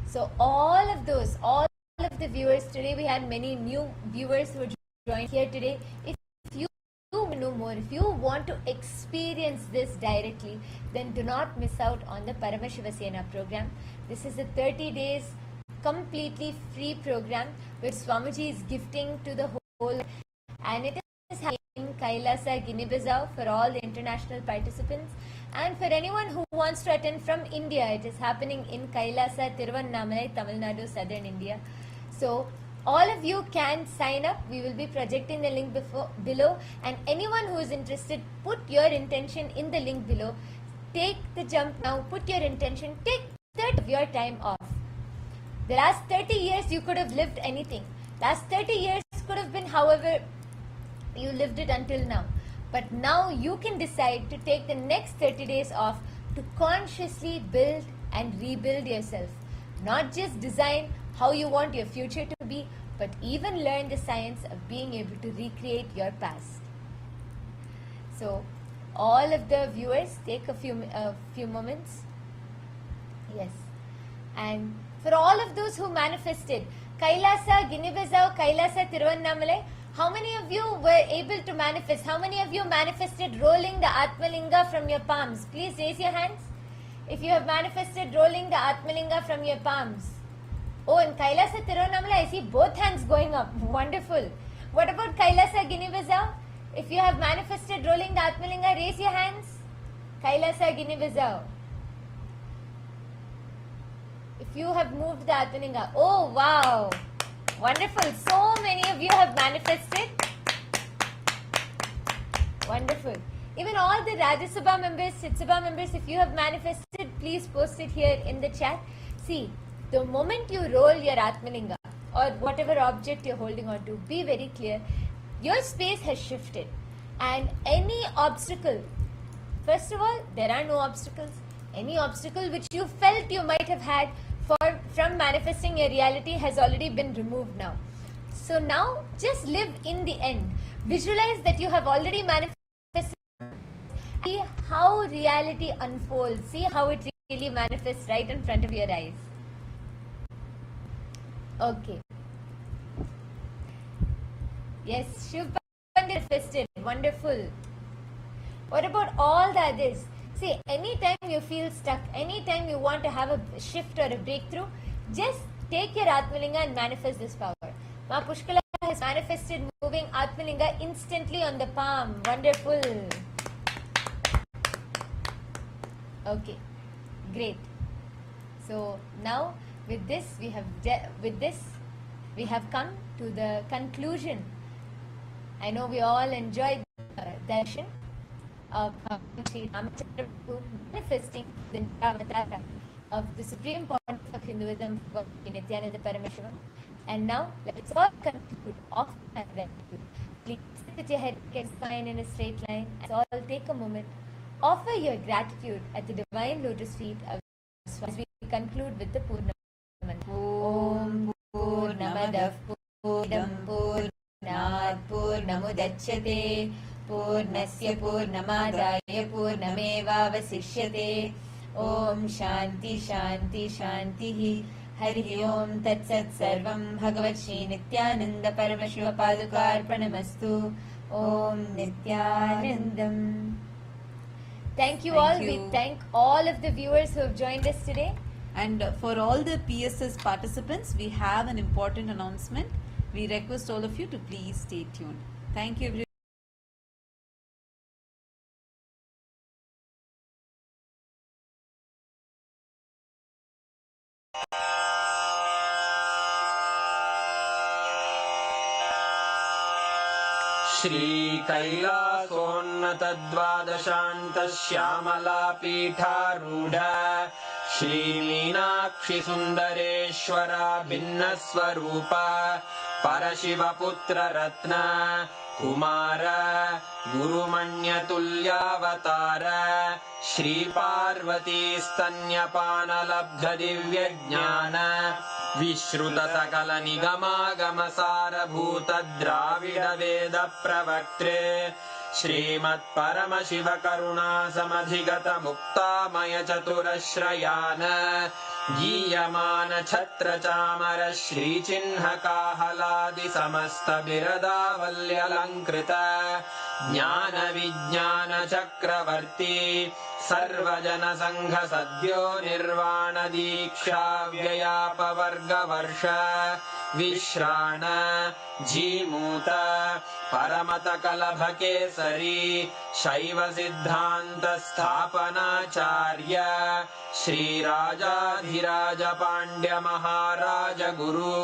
So all of the viewers, today we had many new viewers who joined here today. If you know more, if you want to experience this directly, then do not miss out on the Paramashiva Sena program. This is a 30 days completely free program which Swamiji is gifting to the whole, and it is happening in Kailasa, Guinea-Bissau for all the international participants. And for anyone who wants to attend from India, it is happening in Kailasa, Tiruvannamalai, Tamil Nadu, southern India. So all of you can sign up. We will be projecting the link below, and anyone who is interested, put your intention in the link below. Take the jump now, put your intention, take 30 of your time off. The last 30 years you could have lived anything. Last 30 years could have been however you lived it until now. But now you can decide to take the next 30 days off to consciously build and rebuild yourself. Not just design how you want your future to be, but even learn the science of being able to recreate your past. So, all of the viewers, take a few moments. Yes. And for all of those who manifested, Kailasa, Guinea-Bissau, Kailasa, Tiruvannamalai, how many of you were able to manifest? How many of you manifested rolling the Atmalinga from your palms? Please raise your hands. If you have manifested rolling the Atmalinga from your palms. Oh, in Kailasa, Tiruvannamalai, I see both hands going up. Wonderful. What about Kailasa, Guinea-Bissau? If you have manifested rolling the Atmalinga, raise your hands. Kailasa, Guinea-Bissau. If you have moved the Atmalinga. Oh, wow. Wonderful. So many of you have manifested. Wonderful. Even all the Rajya Sabha members, Chit Sabha members, if you have manifested, please post it here in the chat. See, the moment you roll your Atmalinga or whatever object you're holding on to, be very clear. Your space has shifted. And any obstacle, first of all, there are no obstacles. Any obstacle which you felt you might have had from manifesting your reality has already been removed now. So now, just live in the end. Visualize that you have already manifested. See how reality unfolds. See how it really manifests right in front of your eyes. Okay. Yes, Shiv manifested. Wonderful. What about all the others? See, anytime you feel stuck, anytime you want to have a shift or a breakthrough, just take your Atmalinga and manifest this power. Ma Pushkala has manifested moving Atmalinga instantly on the palm. Wonderful. Okay, great. So now with this we have come to the conclusion. I know we all enjoyed Darshan of Sri Rama manifesting the avatar of the Supreme Pontiff of Hinduism, Nithyananda Paramashivam. And now let's all conclude off and gratitude. Please sit with your head spine in a straight line. And all take a moment. Offer your gratitude at the divine lotus feet of as we conclude with the Purnamanta. Om Purnamadav Purnam Purnat Purnamudachyate Purnasya Purnamadaya Purnamevavasishyate. Om Shanti Shanti Shanti Hari Om Tat Sat Sarvam Bhagavan Sri Nithyananda Paramashiva Padukarpanamastu. Om Nithyanandam. Thank you all. We thank all of the viewers who have joined us today. And for all the PSS participants, we have an important announcement. We request all of you to please stay tuned. Thank you, everyone. श्रीकैलासोन्नतद्वादशान्तश्यामलापीठारूढ श्रीमीनाक्षिसुन्दरेश्वरा भिन्नस्वरूप परशिवपुत्ररत्न Kumar गुरुमण्यतुल्यावतार श्रीपार्वतीस्तन्यपानलब्धदिव्यज्ञान विश्रुतसकलनिगमागमसारभूतद्राविडवेदप्रवक्त्रे श्रीमत्परमशिवकरुणासमधिगतमुक्तामयचतुरश्रयान् गीयमानछत्रचामर श्रीचिह्नकाहलादिसमस्तबिरदावल्यलङ्कृत ज्ञानविज्ञानचक्रवर्ती सर्वजनसङ्घसद्यो निर्वाणदीक्षाव्ययापवर्गवर्ष विश्राण Jimuta परमतकलभकेसरी शैवसिद्धान्तस्थापनाचार्य श्रीराजाधिराजपाण्ड्यमहाराजगुरु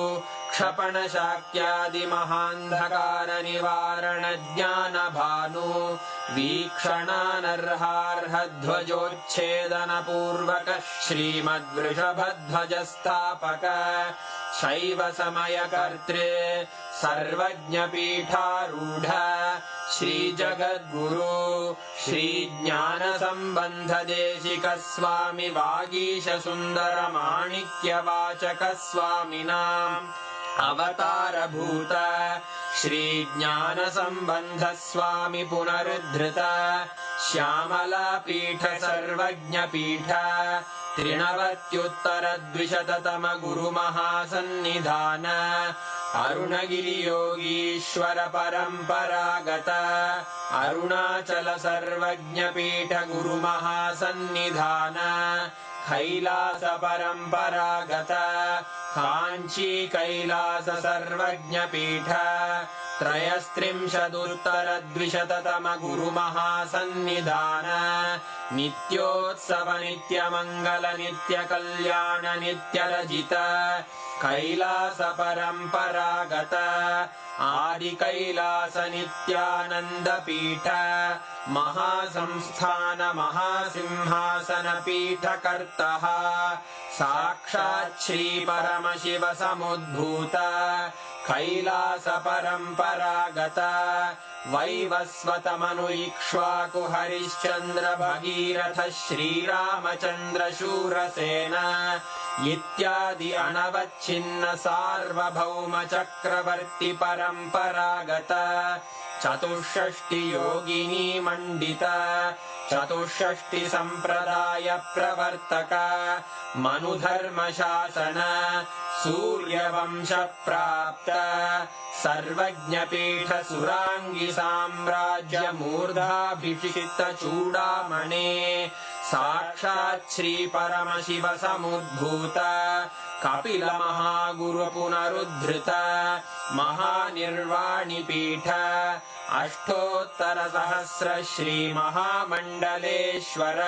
क्षपणशाक्यादिमहान्धकारनिवारणज्ञानभानु वीक्षणानर्हार्हध्वजोच्छेदनपूर्वक श्रीमद्वृषभध्वजस्थापक शैव समयकर्तृ सर्वज्ञपीठारूढ श्रीजगद्गुरु श्रीज्ञानसम्बन्धदेशिक स्वामि वागीशसुन्दरमाणिक्यवाचक स्वामिनाम् अवतारभूत श्रीज्ञानसम्बन्ध स्वामि पुनरुद्धृत श्यामलापीठ सर्वज्ञपीठ त्रिनवत्युत्तरद्विशततम गुरुमहासन्निधान अरुणगिरियोगीश्वर परम्परागत अरुणाचल सर्वज्ञपीठ गुरुमहासन्निधान कैलास परम्परागत काञ्ची कैलास सर्वज्ञपीठ त्रयस्त्रिंशदुत्तरद्विशततम गुरुमहासन्निधान नित्योत्सव नित्यमङ्गल नित्यकल्याण नित्यरजित कैलास परम्परागत आदिकैलास नित्यानन्दपीठ महासंस्थान महासिंहासन पीठकर्तः साक्षात् श्री परमशिव समुद्भूत कैलास परम्परागत वैवस्वत मनु इक्ष्वाकु हरिश्चन्द्र भगीरथ श्रीरामचन्द्र शूरसेन इत्यादि अनवच्छिन्न सार्वभौम चक्रवर्ति परम्परागत चतुष्षष्टि योगिनी मण्डित चतुष्षष्टि सम्प्रदाय प्रवर्तक मनुधर्मशासन सूर्यवंश प्राप्त सर्वज्ञपीठ सुरांगी साम्राज्य मूर्धाभिषिक्त चूडामणे साक्षात् श्री परमशिव समुद्भूत कपिल महागुरु पुनरुद्धृत महानिर्वाणि पीठ अष्टोत्तर सहस्र श्री महामण्डलेश्वर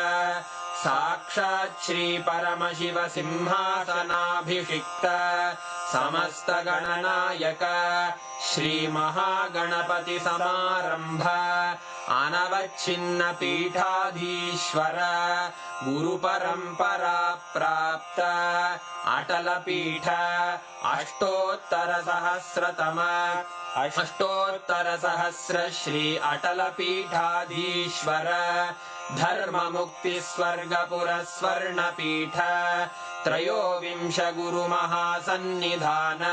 साक्षात् श्री परमशिव सिंहासनाभिषिक्त समस्त गणनायक श्री महागणपति समारंभ अनवच्छिन्न पीठाधीश्वर गुरु परंपरा प्राप्त अटल पीठ अष्टोत्तर सहस्र श्री अटल पीठाधीश्वर धर्म मुक्ति स्वर्गपुर स्वर्ण पीठ त्रयोविंश गुरु महासन्निधान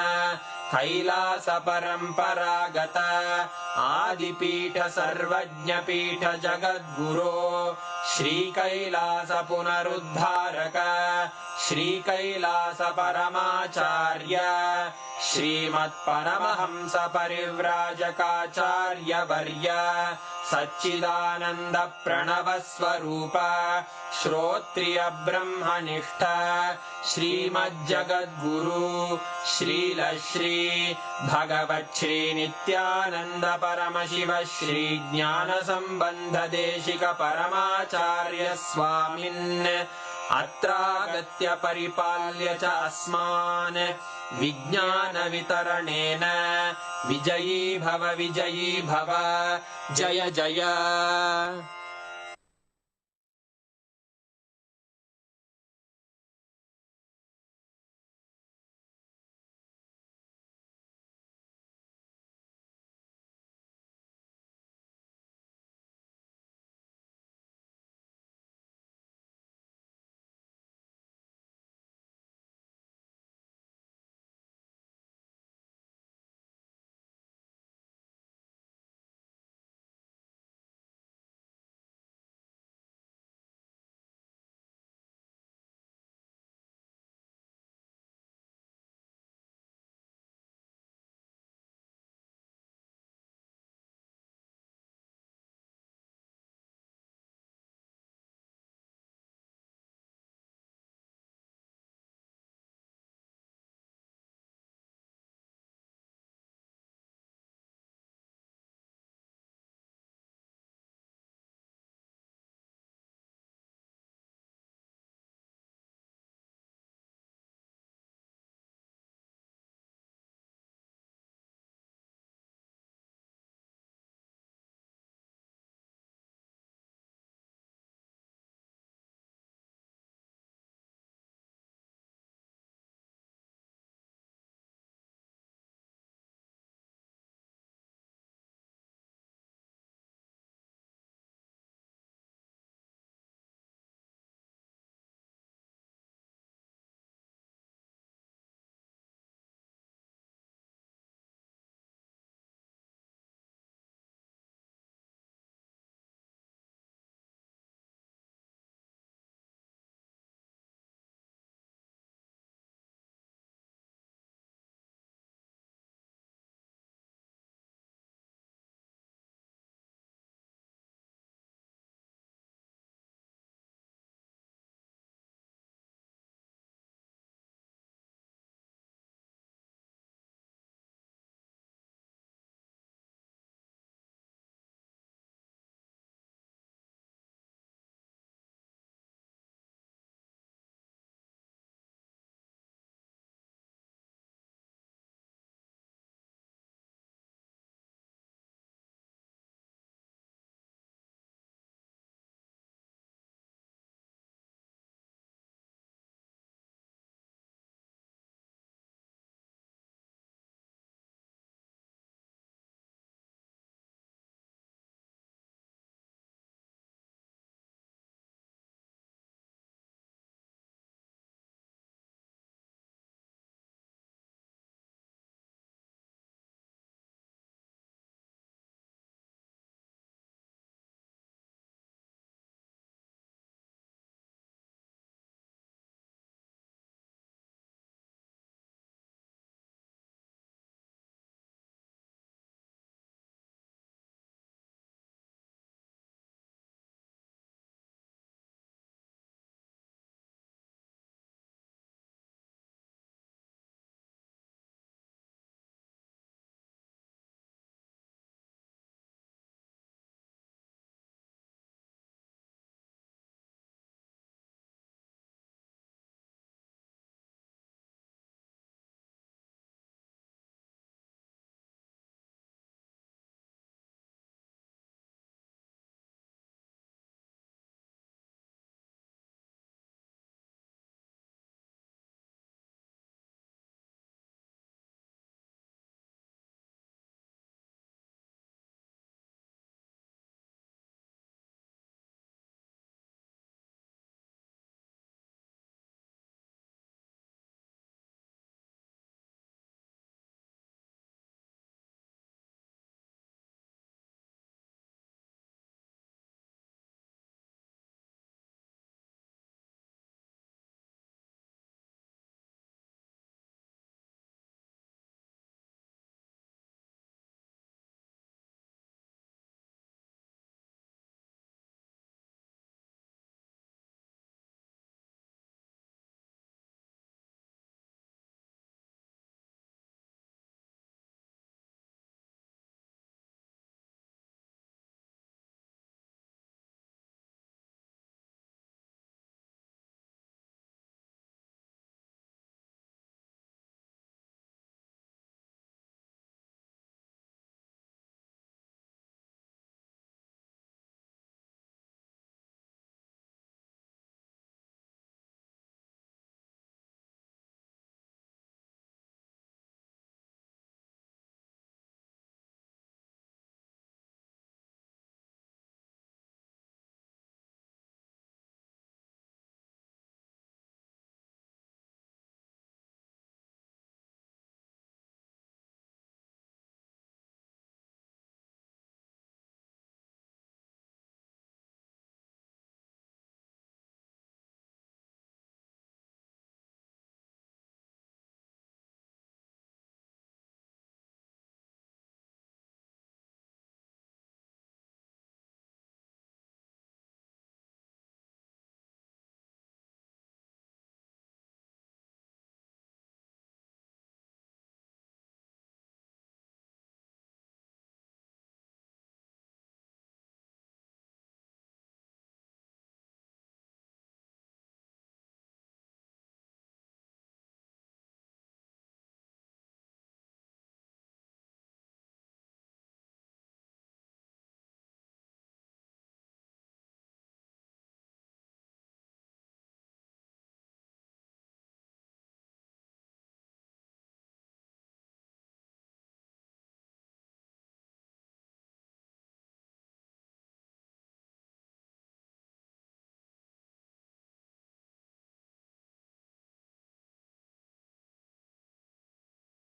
कैलास परम्परागत आदिपीठ सर्वज्ञपीठ जगद्गुरो श्री कैलास पुनरुद्धारक श्री कैलास परमाचार्य श्रीमत्परमहंस परिव्राजकाचार्य वर्य सच्चिदानंद प्रणव स्वरूप श्रोत्रिय ब्रह्मनिष्ठ श्रीमज्जगद्गुरु श्रील श्री भगवत् श्री नित्यानंद परमशिव श्री ज्ञान संबंध देशिक परमाचार्य स्वामिन् अत्रागत्य परिपाल्य च अस्मान् विज्ञान वितरणेन विजयी भव जय जय।